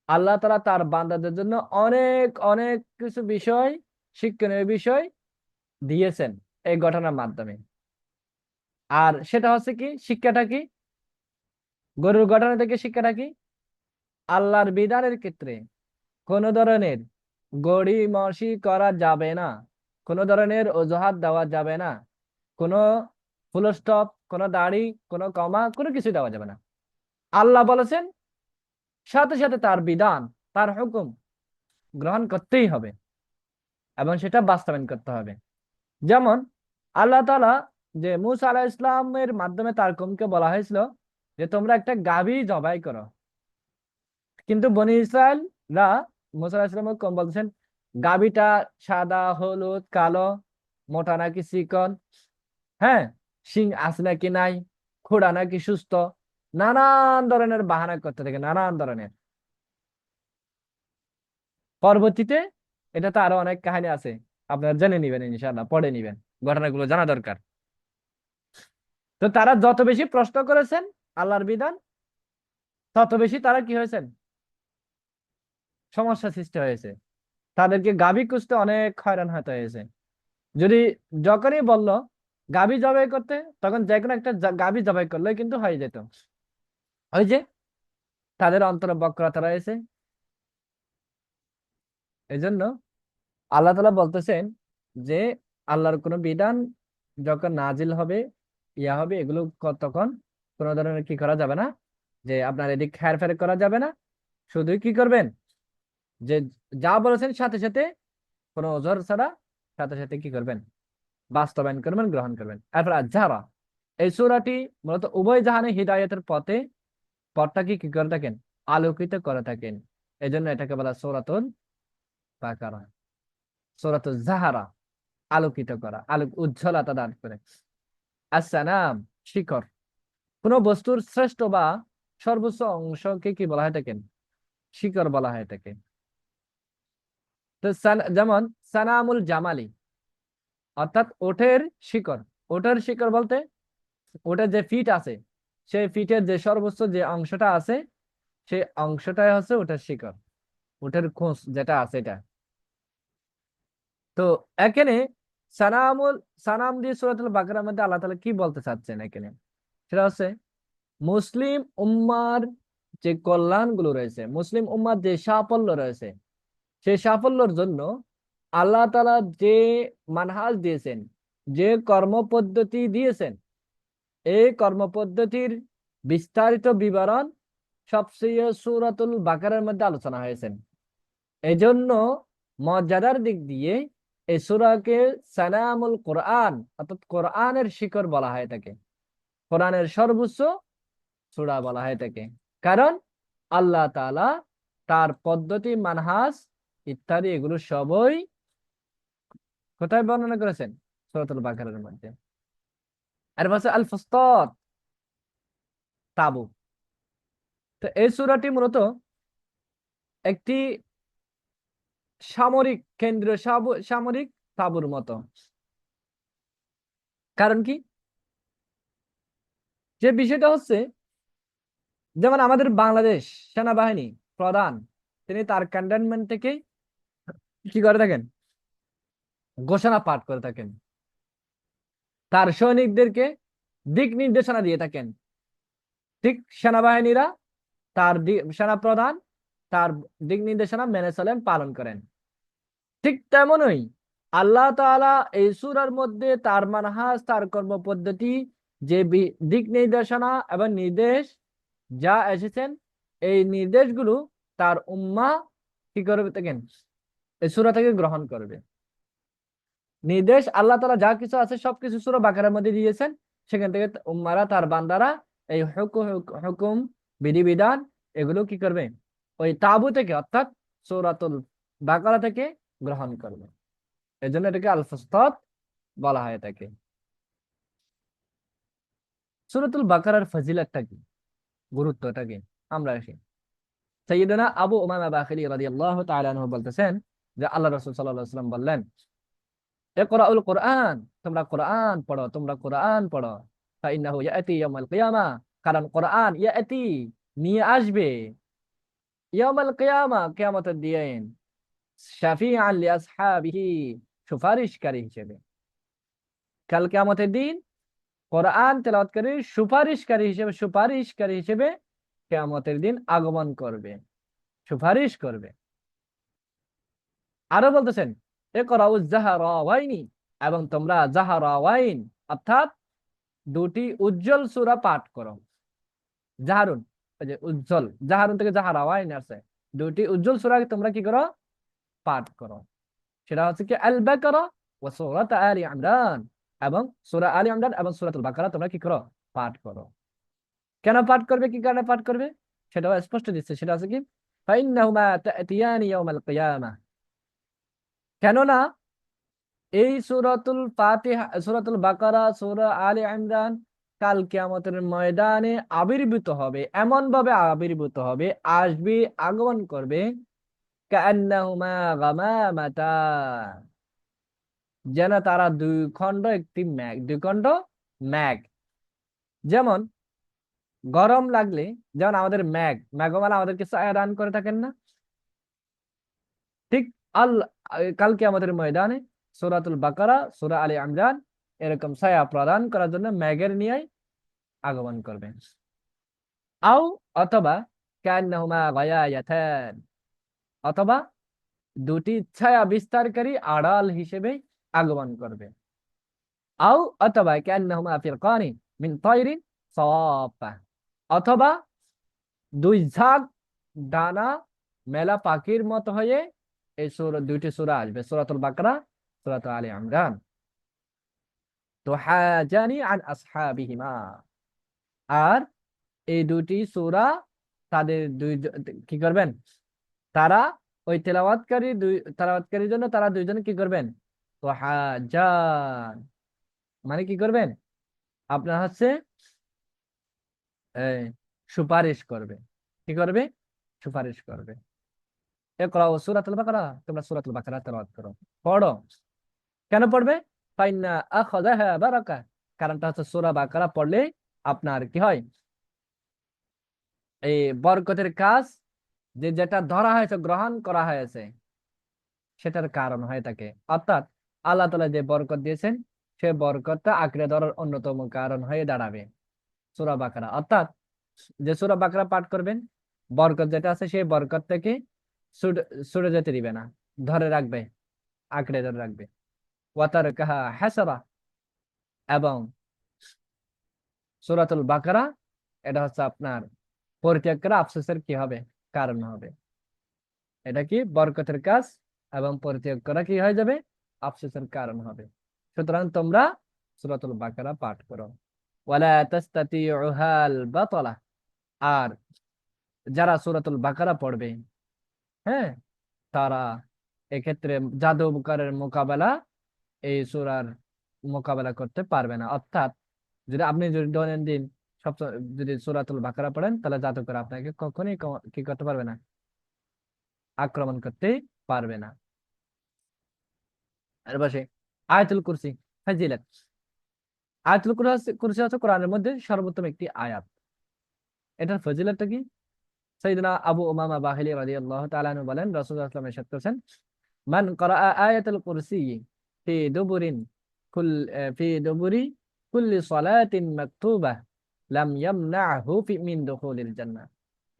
আল্লাহ তাআলা তার বান্দাদের জন্য অনেক অনেক কিছু বিষয়, শিক্ষণীয় বিষয় দিয়েছেন এই ঘটনার মাধ্যমে। আর সেটা হচ্ছে কি, শিক্ষাটা কি, গরুর ঘটনা থেকে শিক্ষাটা কি, আল্লাহর বিধানের ক্ষেত্রে কোনো ধরনের গড়িমসি করা যাবে না, কোনো ধরনের অজুহাত দেওয়া যাবে না, কোনো ফুল স্টপ, কোনো দাড়ি, কোনো কমা, কোনো কিছু দেওয়া যাবে না। আল্লাহ বলেছেন, সাথে সাথে তার বিধান, তার হুকুম গ্রহণ করতেই হবে এবং সেটা বাস্তবায়ন করতে হবে। যেমন আল্লাহ তাআলা যে মুসা আলাইহিস ইসলামের মাধ্যমে তার কওমকে বলা হয়েছিল যে তোমরা একটা গাভী জবাই করো, কিন্তু বনি ইসরায়েলরা মুসা আলাইহিস ইসলামের কওম বলছেন গাভীটা সাদা, হলুদ, কালো, মোটা নাকি চিকন, হ্যাঁ, শিং আছে নাকি নাই, খোড়া নাকি সুস্থ, নানান ধরনের বাহানা করতে থাকে, নানান ধরনের। পরবর্তীতে এটা তো আরো অনেক কাহিনী আছে, আপনারা জেনে নিবেন, ইনশাআল্লাহ পড়ে নিবেন, ঘটনাগুলো জানা দরকার। তো তারা যত বেশি প্রশ্ন করেছেন আল্লাহর বিধান, তত বেশি তারা কি হয়েছেন, সমস্যা সৃষ্টি হয়েছে, তাদেরকে গাভী খুঁজতে অনেক হয়রান হতে হয়েছে। যদি যখনই বলল গাভী জবাই করতে, তখন যে কোনো একটা গাভী জবাই করলে কিন্তু হয়ে যেত। ওই যে তাদের অন্তরে বক্রতা রয়েছে। এই জন্য আল্লাহ তাআলা বলতেছেন যে আল্লাহর কোনো বিধান যখন নাজিল হবে, ইয়া হবে, এগুলো তখন কোনো ধরনের কি করা যাবে না, যে আপনার এদিক হেরফের করা যাবে না। শুধু কি করবেন, যে যা বলেছেন সাথে সাথে, কোনো ওজর ছাড়া সাথে সাথে কি করবেন, বাস্তবায়ন করবেন, গ্রহণ করবেন। এরপর আজ-জাহরা, এই সূরাটি মূলত উভয় জাহানে হিদায়াতের পথে, পথটাকে কি করে থাকেন, আলোকিত করে থাকেন। এই জন্য এটাকে বলা সূরাতুল বাকারা, সূরাতুল জাহরা, আলোকিত করা, আলোক উজ্জ্বলতা দান করে। আসসালাম, শিখর, কোন বস্তুর শ্রেষ্ঠ বা সর্বোচ্চ অংশকে কি বলা হয় থাকেন, শিখর বলা হয় থাকে। তো যেমন সানামুল জামালি, অর্থাৎ ওঠের শিকড়। ওঠের শিকড় বলতে ওটার যে ফিট আছে, সেই ফিটের যে সর্বোচ্চ যে অংশটা আছে, সেই অংশটাই হচ্ছে ওটার শিকড়, ওটার খোঁজ যেটা আছে এটা। তো এখানে সানামুল, সানাম দিয়ে সূরাতুল বাকারার মধ্যে আল্লাহ তাআলা কি বলতে চাচ্ছেন এখানে, সেটা হচ্ছে মুসলিম উম্মার যে কল্যাণগুলো রয়েছে, মুসলিম উম্মার যে সাফল্য রয়েছে, সেই সাফল্যের জন্য আল্লাহ তাআলা যে মানহাজ দিয়েছেন, যে কর্মপদ্ধতি দিয়েছেন, এই কর্মপদ্ধতির বিস্তারিত বিবরণ সবচেয়ে সূরাতুল বাকারার মধ্যে আলোচনা হয়েছে। এই জন্য মর্যাদার দিক দিয়ে এই সূরাকে সানামুল কোরআন, অর্থাৎ কোরআনের শিকড় বলা হয় থাকে, কোরআনের সর্বোচ্চ সূরা বলা হয় থাকে। কারণ আল্লাহ তাআলা তার পদ্ধতি, মানহাজ ইত্যাদি এগুলো সবই কোথায় বর্ণনা করেছেন, সূরাতুল বাকারার মধ্যে। আর বলছে আল ফুসতাত, তাবু। তো এই সূরাটি মূলত একটি সামরিক কেন্দ্রীয় সামরিক তাবুর মতো। কারণ কি, যে বিষয়টা হচ্ছে, যেমন আমাদের বাংলাদেশ সেনাবাহিনী প্রধান, তিনি তার ক্যান্টনমেন্ট থেকে কি করে থাকেন, ঘোষণা পাঠ করে থাকেন, তার সৈনিকদেরকে দিক নির্দেশনা দিয়ে থাকেন। ঠিক সেনাবাহিনীরা তার সেনা প্রধান তার দিক নির্দেশনা মেনে চলেন, পালন করেন। ঠিক তেমনই আল্লাহ তাআলা এই সূরার মধ্যে তার মানহাজ, তার কর্মপদ্ধতি, যে দিক নির্দেশনা এবং নির্দেশ যা এসেছেন, এই নির্দেশগুলো তার উম্মাহ কি করবে থাকেন, এই সূরা থেকে গ্রহণ করবে। নির্দেশ আল্লাহ তাআলা যা কিছু আছে সবকিছু সূরা বাকারার মধ্যে দিয়েছেন, সেখান থেকে উম্মারা, তার বান্দারা এই হুকুম, বিধিবিধান এগুলো কি করবে, ওই তাবু থেকে, অর্থাৎ সূরাতুল বাকারা থেকে গ্রহণ করবে। এই জন্য এটাকে আল ফুসতাত বলা হয় থাকে। সূরাতুল বাকারার ফজিলতটা কি, গুরুত্বটা কি, আমরা আসি। সাইয়্যিদুনা আবু উমামা বাখিলী রাদিয়াল্লাহু তাআলা আনহু বলতেছেন যে আল্লাহ রাসূল সাল্লাল্লাহু আলাইহি ওয়াসাল্লাম বললেন, ইকরাউল কোরআন, তোমরা কোরআন পড়ো, তোমরা কোরআন পড়ো, ফাইন্নাহু ইয়াতি ইয়াউমাল কিয়ামাহ, কারণ কোরআন ইয়াতি নিয়ে আসবে, ইয়াউমাল কিয়ামা, কিয়ামতের দিন, শাফিআন লিআসহাবিহি, সুপারিশকারী হিসেবে। কাল কিয়ামতের দিন কোরআন তেলাওয়াতকারী সুপারিশকারী হিসেবে কিয়ামতের দিন আগমন করবে, সুপারিশ করবে। আরো বলতেছেন ইকরাউজ জাহরাওয়াইনি, এবং তোমরা জাহরাওয়াইন অর্থাৎ দুটি উজ্জ্বল সূরা পাঠ করো। জাহারুন, ওই যে উজ্জ্বল, জাহারুন থেকে জাহরাওয়াইন আছে, দুটি উজ্জ্বল সূরা তোমরা কি করো? পাঠ করো। সেটা হচ্ছে কি আল বাকারা ওয়া সূরাত আলি ইমরান, এবং সূরা আলি ইমরান এবং সূরাতুল বাকারা তোমরা কি করো? পাঠ করো। কেন পাঠ করবে, কি কারণে পাঠ করবে সেটাও স্পষ্ট দিচ্ছে। সেটা হচ্ছে কি ফাইন্নাহুমা তাতিয়ানি ইয়াউমাল কিয়ামাহ, কেননা এই সূরাতুল ফাতিহা, সূরাতুল বাকারা, সূরা আলে ইমরান কাল কিয়ামতের ময়দানে আবির্ভূত হবে, এমন ভাবে আবির্ভূত হবে, আসবে, আগমন করবে, কান্নাহুমা গামামাতা, যেন তারা দুই খণ্ড একটি মেঘ, দুই খণ্ড মেঘ। যেমন গরম লাগলে যেমন আমাদের মেঘমালা আমাদেরকে ছায়া দান করে থাকেন না, ঠিক আল কালকে আমাদের ময়দানে সূরাতুল বাকারা, সূরা আলে ইমরান এরকম ছায়া প্রদান করার জন্য মেঘের নিয়ে আগমন করবে। আও অথবা কান্নাহুমা গায়ায়াতান, অথবা দুটি ছায়া বিস্তারকারী আড়াল হিসেবে আগমন করবে। আও অথবা কান্নাহুমা ফিরকানি মিন তায়রিন সাওয়াফা, অথবা দুই ঝাঁক ডানা মেলা পাখির মতো হয়ে এই দুইটি সূরা আসবে, সূরাতুল বাকারা, সূরাতুল আলে ইমরান। তো হাজানি আন আসহাবিহিমা, আর এই দুটি সূরা তাদের দুই কি করবেন, তারা ওই তেলাওয়াতকারীর জন্য তারা দুইজন কি করবেন? তো হাজান মানে কি করবেন, আপনার হচ্ছে এই সুপারিশ করবে। কি করবে? সুপারিশ করবে। ইকরাউ সূরাতুল বাকারা, তোমরা সূরাতুল বাকারা তেলাওয়াত করো, পড়ো। কেন পড়বে? ফাইন্না আখাযাহা বারাকা, কারণটা হচ্ছে সূরা বাকারা পড়লে আপনার কি হয়, এই বরকতের কাজ, যেটা ধরা হয়েছে, গ্রহণ করা হয়েছে, সেটার কারণ হয়ে থাকে। অর্থাৎ আল্লাহ তাআলা যে বরকত দিয়েছেন, সে বরকতটা আঁকড়ে ধরার অন্যতম কারণ হয়ে দাঁড়াবে সূরা বাকারা। অর্থাৎ যে সূরা বাকারা পাঠ করবেন, বরকত যেটা আছে সেই বরকত থেকে ছুটে যেতে দিবে না, ধরে রাখবে, আঁকড়ে ধরে রাখবে। ওয়াতারকাহা হাসারা, এবং সূরাতুল বাকারা এটা হচ্ছে আপনার পরিত্যাগ করা আফসোসের কি হবে? কারণ হবে। এটা কি বরকতের কাজ, এবং পরিত্যাগ করা কি হয়ে যাবে? আফসোসের কারণ হবে। সুতরাং তোমরা সূরাতুল বাকারা পাঠ করো। ওয়ালা তাস্তাতিউহাল বাতালা, আর যারা সূরাতুল বাকারা পড়বে, হ্যাঁ, তারা এক্ষেত্রে জাদুকরের মোকাবেলা, এই সূরার মোকাবেলা করতে পারবে না। অর্থাৎ যদি দৈনন্দিন সপ্তাহ যদি সূরাতুল বাকারা পড়েন, তাহলে জাদুকর আপনাকে কখনোই কি করতে পারবে না, আক্রমণ করতে পারবে না। এর পাশে আয়াতুল কুরসি ফাজিলাত, আয়াতুল কুরসি হচ্ছে কোরআনের মধ্যে সর্বোত্তম একটি আয়াত। এটার ফজিলতটা কি? সাইয়েদনা আবু উমামা বাহিলি রাদিয়াল্লাহু তাআলা আনহু বলেন, রাসূলুল্লাহ সাল্লাল্লাহু আলাইহি ওয়াসাল্লাম ইরশাদ করেছেন, মান ক্বারাআ আয়াতুল কুরসি ফি দুবুরিন কুল ফি দুবুরি কুল্লি সালাতিন মাকতুবাহ লাম ইয়ামনাহু মিন দুখুলিল জান্নাহ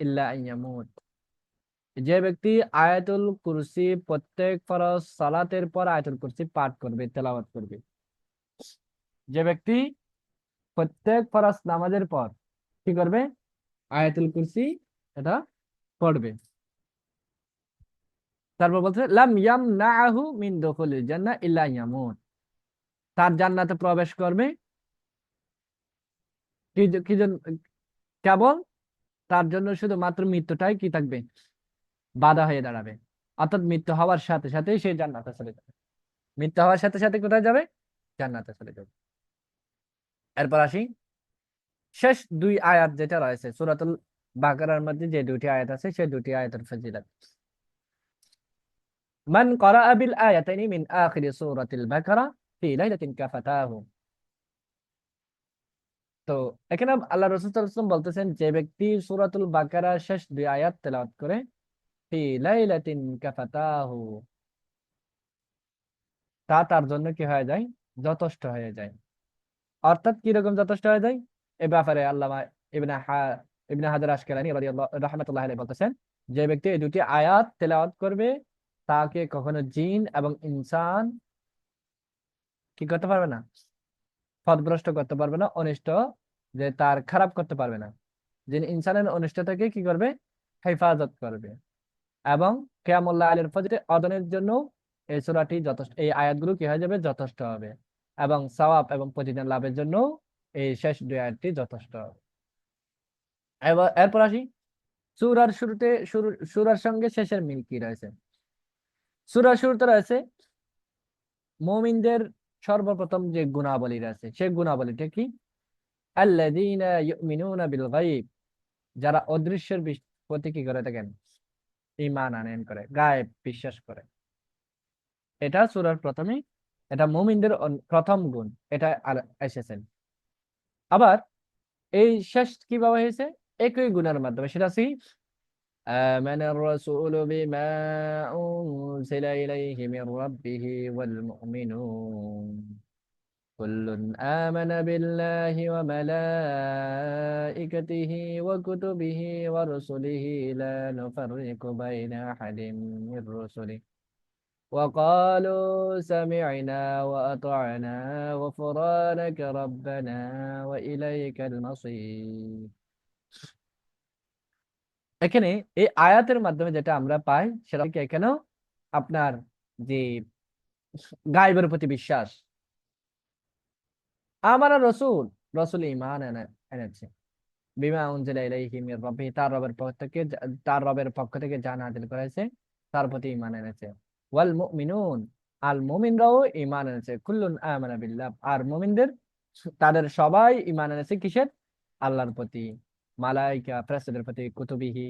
ইল্লা আন ইয়ামুত। যে ব্যক্তি আয়াতুল কুরসি প্রত্যেক ফরজ সালাতের পর আয়াতুল কুরসি পাঠ করবে, তেলাওয়াত করবে, যে ব্যক্তি প্রত্যেক ফরজ নামাজের পর কি করবে? আয়াতুল কুরসি এটা পড়বে। তারপর বলছে লাম ইয়ামনাহু মিন দুখুলিল জান্নাহ ইল্লা ইয়ামুত, তার জান্নাতে প্রবেশ করবে কি কেবল তার জন্য শুধুমাত্র মৃত্যুটাই কি থাকবে? বাধা হয়ে দাঁড়াবে। অর্থাৎ মৃত্যু হওয়ার সাথে সাথে সে জান্নাতে চলে যাবে। মৃত্যু হওয়ার সাথে সাথে কোথায় যাবে? জান্নাতে চলে যাবে। এরপর আসি শেষ দুই আয়াত যেটা রয়েছে সূরাতুল বাকারার মধ্যে, যে দুটি আয়াত আছে সেই দুটি আয়াতের ফজিলত। মান ক্বারাআ বিল আয়াতাইনি মিন আখিরি সূরাতিল বাকারা ফি লাইলাতিন কাফাতাহু। তো এখানে আল্লাহ রাসূল সাল্লাল্লাহু আলাইহি ওয়াসাল্লাম বলতেছেন, যে ব্যক্তি সূরাতুল বাকারার শেষ দুই আয়াত তেলাওয়াত করে ফি লাইলাতিন কাফাতাহু, তা তার জন্য কি হয়ে যায়? যথেষ্ট হয়ে যায়। অর্থাৎ কি রকম যথেষ্ট হয়ে যায়? এ ব্যাপারে আল্লামা ইবনে হা ইবনে হাজার আসকালানী রাহমাতুল্লাহি আলাইহি বলতেছেন, যে ব্যক্তি এই দুটি আয়াত তেলাওয়াত করবে তাকে কখনো জিন এবং ইনসান কি করতে পারবে না, পথভ্রষ্ট করতে পারবে না, অনিষ্ট, যে তার খারাপ করতে পারবে না। যিনি ইনসানের অনিষ্ট থেকে কি করবে? হেফাজত করবে। এবং কিয়ামুল লাইলের ফজরে আযানের জন্য এই সূরাটি যথেষ্ট, এই আয়াতগুলো কি হয়ে যাবে? যথেষ্ট হবে। এবং সওয়াব এবং প্রতিদান লাভের জন্য এই শেষ দুই আয়াতটি যথেষ্ট হবে। এবার এরপর আসি সূরার শুরুতে, সূরার সঙ্গে শেষের মিল কি রয়েছে? সূরার শুরুতে রয়েছে মুমিনদের সর্বপ্রথম যে গুণাবলী রয়েছে, সেই গুণাবলীটা কি? আল্লাযীনা ইউমিনুনা বিল গায়ব, যারা অদৃশ্যের প্রতি কি করে থাকেন? ঈমান আনয়ন করে, গায়েব বিশ্বাস করে। এটা সূরার প্রথমে, এটা মুমিনদের প্রথম গুণ, এটা এসেছেন। আবার এই শেষ কিভাবে হয়েছে? একই গুণের মাধ্যমে, সেটা কি? আমানার রাসূলু বিমা উনজিলা ইলাইহি মির রাব্বিহি ওয়াল মুমিনুন কুল্লুন আমানা বিল্লাহি ওয়া মালাইকাতিহি ওয়া কুতুবিহি ওয়া রুসুলিহি লা নুফাররিকু বাইনা আহাদিন মির রুসুলিহি وقالوا سمعنا وأطعنا غفرانك ربنا وإليك المصير। এখানে এই আয়াতের মাধ্যমে যেটা আমরা পাই সেটা কি? এখানেও আপনার যে গায়বের প্রতি বিশ্বাস, আমার রসুল, রসুল ঈমান এনেছে বিমা উনজিলা ইলাইহি মির রাব্বিহি, তার রবের পক্ষ থেকে, তার রবের পক্ষ থেকে যা নাযিল করেছে তার প্রতি ঈমান এনেছে। ওয়াল মুমিনুন, আল মুমিনরাও ঈমান এনেছে। কুল্লুন আমানা বিল্লাহ, আর মুমিনদের তাদের সবাই ঈমান এনেছে কিসের? আল্লাহর প্রতি, মালাইকা ফেরেশতাদের প্রতি, কুতুবিহি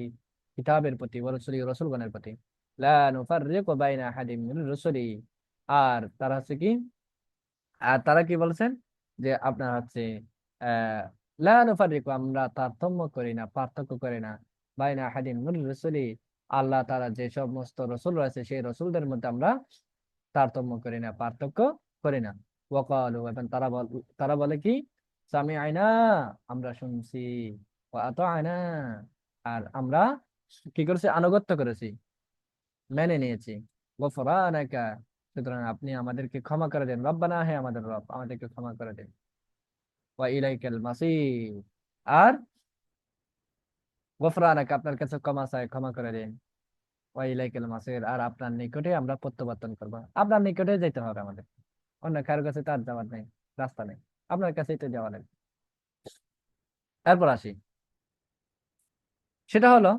কিতাবের প্রতি, ওয়া রাসূলিহি রাসূলগণের প্রতি। লা নুফাররিকু বাইনা আহাদিম মির রুসুলি, আর তারা হচ্ছে কি, আর তারা কি বলছেন? যে আপনার হচ্ছে আহ লা নুফাররিকু, আমরা তারতম্য করি না, পার্থক্য করি না, বাইনা আহাদিন মির রুসুলি, আল্লাহ তাআলা যে সমস্ত রসুল রয়েছে সেই রসুলদের মধ্যে আমরা তারতম্য করি না, পার্থক্য করি না। ওয়াকালু, এবং তারা বলে কি? সামিআনা, আমরা শুনছি, ওয়া আতাআনা, আর আমরা কি করেছি? আনুগত্য করেছি, মেনে নিয়েছি। গফরানাকা, সুতরাং আপনি আমাদেরকে ক্ষমা করে দেন। রব্বানা, হে আমাদের রব, আমাদেরকে ক্ষমা করে দেন। ওয়া ইলাইকাল মাসির, আর গফরানাকা, আপনার কাছে ক্ষমা চাই, ক্ষমা করে দেন। ওয়া ইলাইকাল মাসির, আর আপনার নিকটে আমরা প্রত্যাবর্তন করব। আপনার নিকটে যেতে হবে আমাদের, অন্য কারোর কাছে তার যাওয়ার নেই, রাস্তা নেই, আপনার কাছেই তো যাওয়া নেই। এরপর আসি, সেটা হলো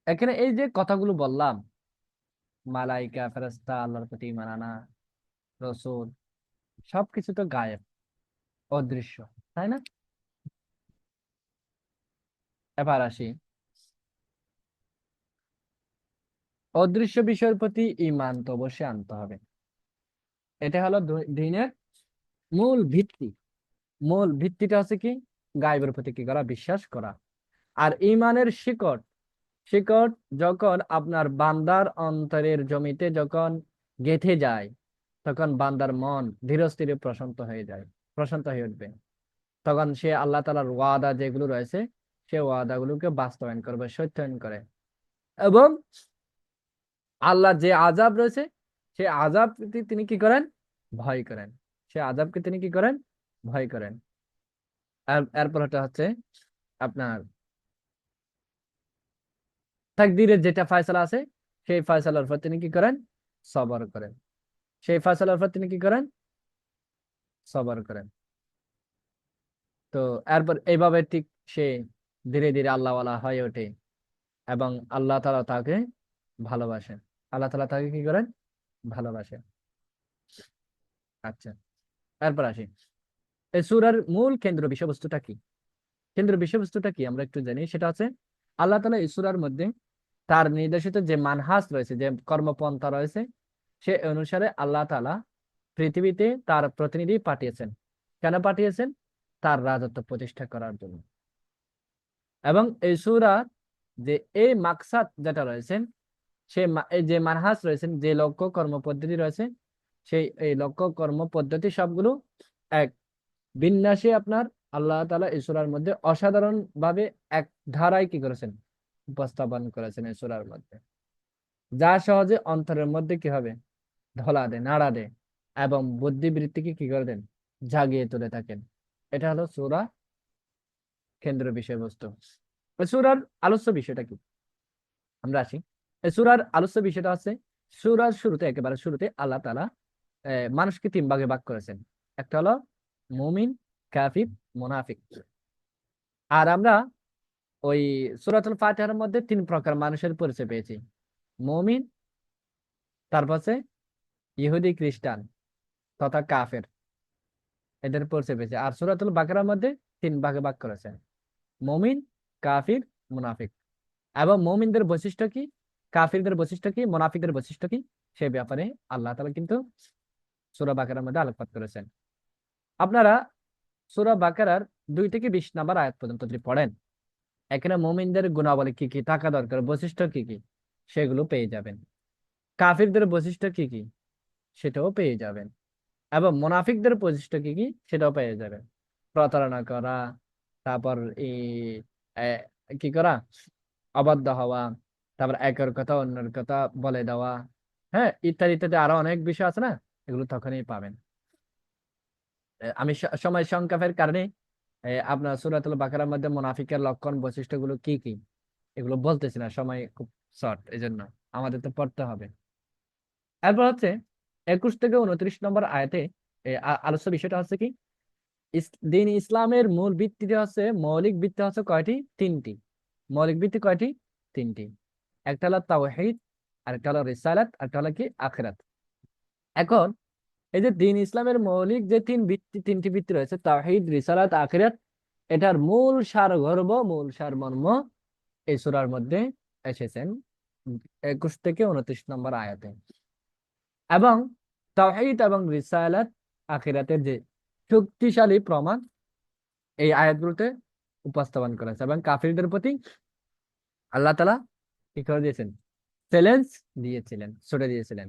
এখানে এই যে কথাগুলো বললাম, মালাইকা ফেরেশতা, আল্লাহর প্রতি ঈমান আনা, রসুল, সবকিছু তো গায়েব, অদৃশ্য, তাই না? এবার আসি, অদৃশ্য বিষয়ের প্রতি ঈমান তো অবশ্যই আনতে হবে। এটা হলো দ্বীনের মূল ভিত্তি। মূল ভিত্তিটা হচ্ছে কি? গায়েবের প্রতি কি করা? বিশ্বাস করা। আর ঈমানের শিকড়, শিকড় যখন আপনার বান্দার অন্তরের জমিতে যখন গেঁথে যায়, তখন বান্দার মন ধীরে স্থিরে প্রশান্ত হয়ে যায়, প্রশান্ত হয়ে উঠবে। তখন সে আল্লাহ তাআলার ওয়াদা যেগুলো রয়েছে, সে ওয়াদাগুলোকে বাস্তবায়ন করবে, সত্যায়ন করে। এবং আল্লাহ যে আযাব রয়েছে, সে আযাব তিনি কি করেন? ভয় করেন। সে আযাবকে তিনি কি করেন? ভয় করেন। এরপর হচ্ছে আপনার তাকদীরের যেটা ফয়সালা আছে, সেই ফয়সালার উপর তিনি কি করেন? সবর করেন। সেই ফয়সালার উপর তিনি কি করেন? সবর করেন। তো এরপর এইভাবে ঠিক সে ধীরে ধীরে আল্লাহওয়ালা হয়ে ওঠে, এবং আল্লাহ তাআলা তাকে ভালোবাসেন। আল্লাহ তাআলা তাকে কি করেন? ভালোবাসেন। আচ্ছা, এরপর আসি, এই সূরার মূল কেন্দ্র বিষয়বস্তুটা কি? কেন্দ্র বিষয়বস্তুটা কি আমরা একটু জানি। সেটা হচ্ছে আল্লাহ তাআলা এই সূরার মধ্যে তার নির্দেশিত যে মানহাজ রয়েছে, যে কর্মপন্থা রয়েছে, সে অনুসারে আল্লাহ তাআলা পৃথিবীতে তার প্রতিনিধি পাঠিয়েছেন। কেন পাঠিয়েছেন? তার রাজত্ব প্রতিষ্ঠা করার জন্য। এবং এই সূরা যে এই মাকসাদ যেটা রয়েছেন, এই যে মানহাজ রয়েছেন, যে লক্ষ্য কর্ম পদ্ধতি রয়েছে, সেই এই লক্ষ্য কর্ম পদ্ধতি সবগুলো এক বিন্যাসে আপনার আল্লাহ তাআলা এই সূরার মধ্যে অসাধারণ ভাবে এক ধারায় কি করেছেন, উপস্থাপন করেছেন এই সূরার মধ্যে, যা সহজে অন্তরের মধ্যে কি হবে, ধলা দেয়, নাড়া দেয়, এবং বুদ্ধিবৃত্তিকে কি করে দেন, জাগিয়ে তুলে থাকেন। এটা হলো সূরা কেন্দ্রীয় বিষয়বস্তু। এই সূরার আলোচ্য বিষয়টা কি, আমরা আসি। এই সূরার আলোচ্য বিষয়টা হচ্ছে, সূরার শুরুতে, একেবারে শুরুতে আল্লাহ তাআলা মানুষকে তিন ভাগে ভাগ করেছেন। একটা হলো মুমিন, কাফির, মুনাফিক। আর আমরা ওই সূরাতুল ফাতিহার মধ্যে তিন প্রকার মানুষের পরিচয় পেয়েছি: মুমিন, তারপর হচ্ছে ইহুদি, খ্রিস্টান তথা কাফের, এদের পরিচয় পেয়েছি। আর সূরাতুল বাকারার মধ্যে তিন ভাগে ভাগ করেছেন: মুমিন, কাফির, মুনাফিক। এবং মুমিনদের বৈশিষ্ট্য কি, কাফিরদের বৈশিষ্ট্য কি, মুনাফিকদের বৈশিষ্ট্য কি, সে ব্যাপারে আল্লাহ তাআলা কিন্তু সূরা বাকারার মধ্যে আলোকপাত করেছেন। আপনারা সূরা বাকারার 2 থেকে 20 নম্বর আয়াত পর্যন্ত যদি পড়েন, এখানে মুমিনদের গুণাবলী কি কি থাকা দরকার, বৈশিষ্ট্য কি কি, সেগুলো পেয়ে যাবেন। কাফিরদের বৈশিষ্ট্য কি কি, সেটাও পেয়ে যাবেন। এবং মুনাফিকদের বৈশিষ্ট্য কি কি, সেটাও পেয়ে যাবেন। প্রতারণা করা, তারপর এই আহ, কি করা, অবাধ্য হওয়া, তারপর একের কথা অন্যের কথা বলে দেওয়া, হ্যাঁ, ইত্যাদি ইত্যাদি আরো অনেক বিষয় আছে না, এগুলো তখনই পাবেন। আমি সময় সংক্ষেপের কারণে আপনার সূরাতুল বাকারার মধ্যে মুনাফিকের লক্ষণ বৈশিষ্ট্যগুলো কি কি, এগুলো বলতেছি না, সময় খুব শর্ট, এই জন্য আমাদের তো পড়তে হবে। এরপর হচ্ছে 21 থেকে 29 নম্বর আয়াতে আলোচ্য বিষয়টা হচ্ছে কি, দিন ইসলামের মূল ভিত্তিতে হচ্ছে, মৌলিক ভিত্তি হচ্ছে কয়টি, তিনটি। মৌলিক ভিত্তি কয়টি, তিনটি। একটা হলো তাওহীদ, আরেকটা হলো রিসালাত, আরেকটা হলো কি আখিরাত। এখন এই যে দিন ইসলামের মৌলিক যে তিনটি ভিত্তি রয়েছে, তাওহীদ, রিসালাত, আখিরাত, এটার মূল সারগর্ভ, মূল সারমর্ম এই সূরার মধ্যে এসেছেন 21 থেকে 29 নম্বর আয়াতে। এবং তাওহীদ এবং রিসালাত, আখিরাতের যে শক্তিশালী প্রমাণ এই আয়াতগুলোতে উপস্থাপন করেছে, এবং কাফিরদের প্রতি আল্লাহ তাআলা কি করে দিয়েছেন, চ্যালেঞ্জ দিয়েছিলেন, ছুড়ে দিয়েছিলেন।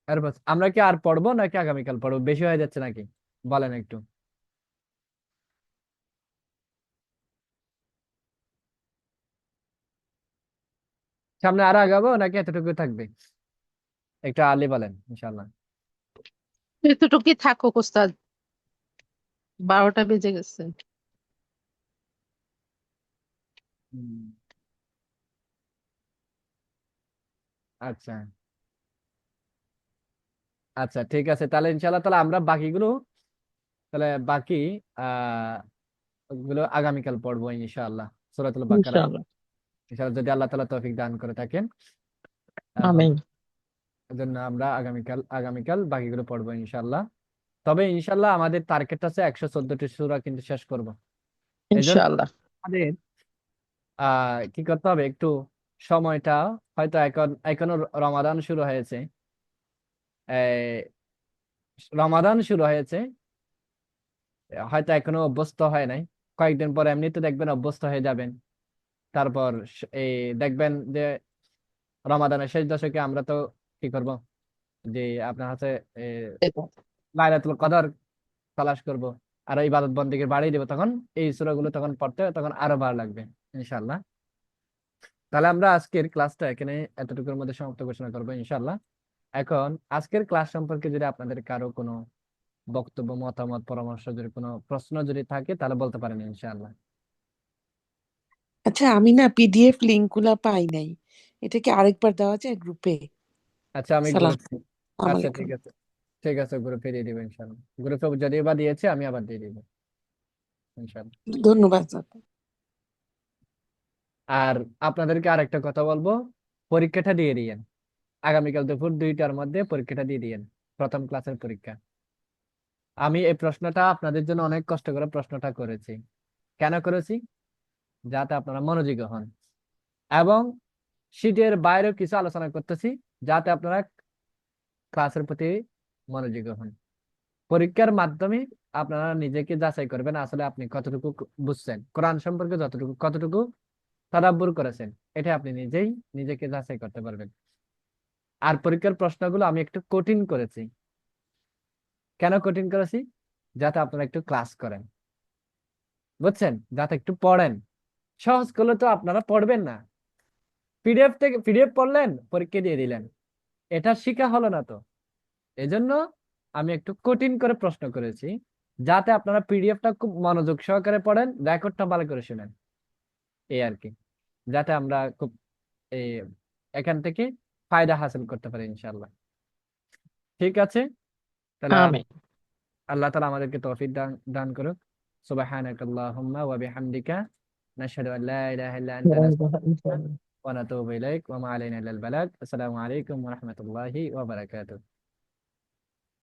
এরপর আমরা কি আর পড়বো নাকি আগামীকাল পড়বো, বেশি হয়ে যাচ্ছে নাকি, বলেন একটু। সামনে আরো আগাবো নাকি এতটুকু থাকবে, একটু আর্লি বলেন ইনশাল্লাহ। এতটুকুই থাকুক ওস্তাদ, 12টা বেজে গেছে। হুম, আচ্ছা আচ্ছা, ঠিক আছে, তাহলে ইনশাল্লাহ তাহলে আমরা বাকিগুলো, তাহলে বাকি আহ গুলো আগামীকাল পড়বো ইনশাআল্লাহ, সূরাতুল বাকারা। ইনশাআল্লাহ। ইনশাআল্লাহ যদি আল্লাহ তাআলা তৌফিক দান করে থাকেন, এবং আমিন। এজন্য আমরা আগামীকাল বাকিগুলো পড়বো ইনশাআল্লাহ। তবে ইনশাআল্লাহ আমাদের টার্গেট আছে 114টি সূরা কিন্তু শেষ করব। এই জন্য ইনশাআল্লাহ। আমাদের কি করতে হবে, একটু সময়টা, হয়তো এখনো রমাদান শুরু হয়েছে, এই রমাদান শুরু হয়েছে, হয়তো এখনো অভ্যস্ত হয় নাই, কয়েকদিন পর এমনিতে দেখবেন অভ্যস্ত হয়ে যাবেন। তারপর এই দেখবেন যে রমাদানের শেষ দশকে আমরা তো কি করব, যে আপনার হাতে লাইলাতুল কদর তালাশ করব, আর ইবাদত বন্দেগীর বাড়িয়ে দিব, তখন এই সূরাগুলো তখন পড়তে তখন আরো ভালো লাগবে ইনশাআল্লাহ। তাহলে আমরা আজকের ক্লাসটা এখানে এতটুকুর মধ্যে সমাপ্ত ঘোষণা করবো ইনশাআল্লাহ। এখন আজকের ক্লাস সম্পর্কে যদি আপনাদের কারো কোনো বক্তব্য, মতামত, পরামর্শ, যদি কোনো প্রশ্ন যদি থাকে তাহলে বলতে পারেন ইনশাআল্লাহ। আচ্ছা, আমি না পিডিএফ লিংক গুলা পাই নাই। এটা কি আরেকবার দেওয়া যায় গ্রুপে? আচ্ছা, আমি সালাম গ্রুপ, আচ্ছা আলাইকুম। ঠিক আছে, ঠিক আছে, গ্রুপে দিয়ে দিব ইনশাআল্লাহ। গ্রুপে যদি বা দিয়েছে আমি আবার দিয়ে দিব ইনশাআল্লাহ। ধন্যবাদ আপু। আর আপনাদেরকে আরেকটা কথা বলবো, পরীক্ষাটা দিয়ে দিয়েন, আগামীকাল দুপুর 2টার মধ্যে পরীক্ষাটা দিয়ে দিয়েন, প্রথম ক্লাসের পরীক্ষা। আমি এই প্রশ্নটা আপনাদের জন্য অনেক কষ্ট করে প্রশ্নটা করেছি। কেন করেছি, যাতে আপনারা মনোযোগী হন, এবং শীটের বাইরেও কিছু আলোচনা করতেছি, যাতে আপনারা ক্লাসের প্রতি মনোযোগী হন। পরীক্ষার মাধ্যমে আপনারা নিজেকে যাচাই করবেন আসলে আপনি কতটুকু বুঝছেন, কোরআন সম্পর্কে কতটুকু তাদাব্বুর করেছেন, এটা আপনি নিজেই নিজেকে যাচাই করতে পারবেন। আর পরীক্ষার প্রশ্নগুলো আমি একটু কঠিন করেছি। কেন কঠিন করেছি? যাতে আপনারা একটু ক্লাস করেন, বুঝছেন, যাতে একটু পড়েন। সহজ করলে তো আপনারা পড়বেন না। পিডিএফ পড়লেন, পরীক্ষা দিয়ে দিলেন, এটা শিখা হলো না তো। এজন্য আমি একটু কঠিন করে প্রশ্ন করেছি, যাতে আপনারা পিডিএফটা খুব মনোযোগ সহকারে পড়েন, রেকর্ডটা ভালো করে শুনেন, এই আর কি, যাতে আমরা খুব এই এখান থেকে ফায়দা হাসিল করতে পারি ইনশাআল্লাহ। ঠিক আছে, তাহলে আমিন। আল্লাহ তাআলা আমাদেরকে তৌফিক দান দান করুক। সুবহানাকাল্লাহুম্মা ওয়া বিহামদিকা নাশহাদু আল লা ইলাহা ইল্লা আনতা নাস্তাগফিরুকা ওয়া নাতুবু ইলাইক ওয়া মা আলাইনা ইল্লাল বালাগ। আসসালামু আলাইকুম ওয়া রাহমাতুল্লাহি ওয়া বারাকাতুহু।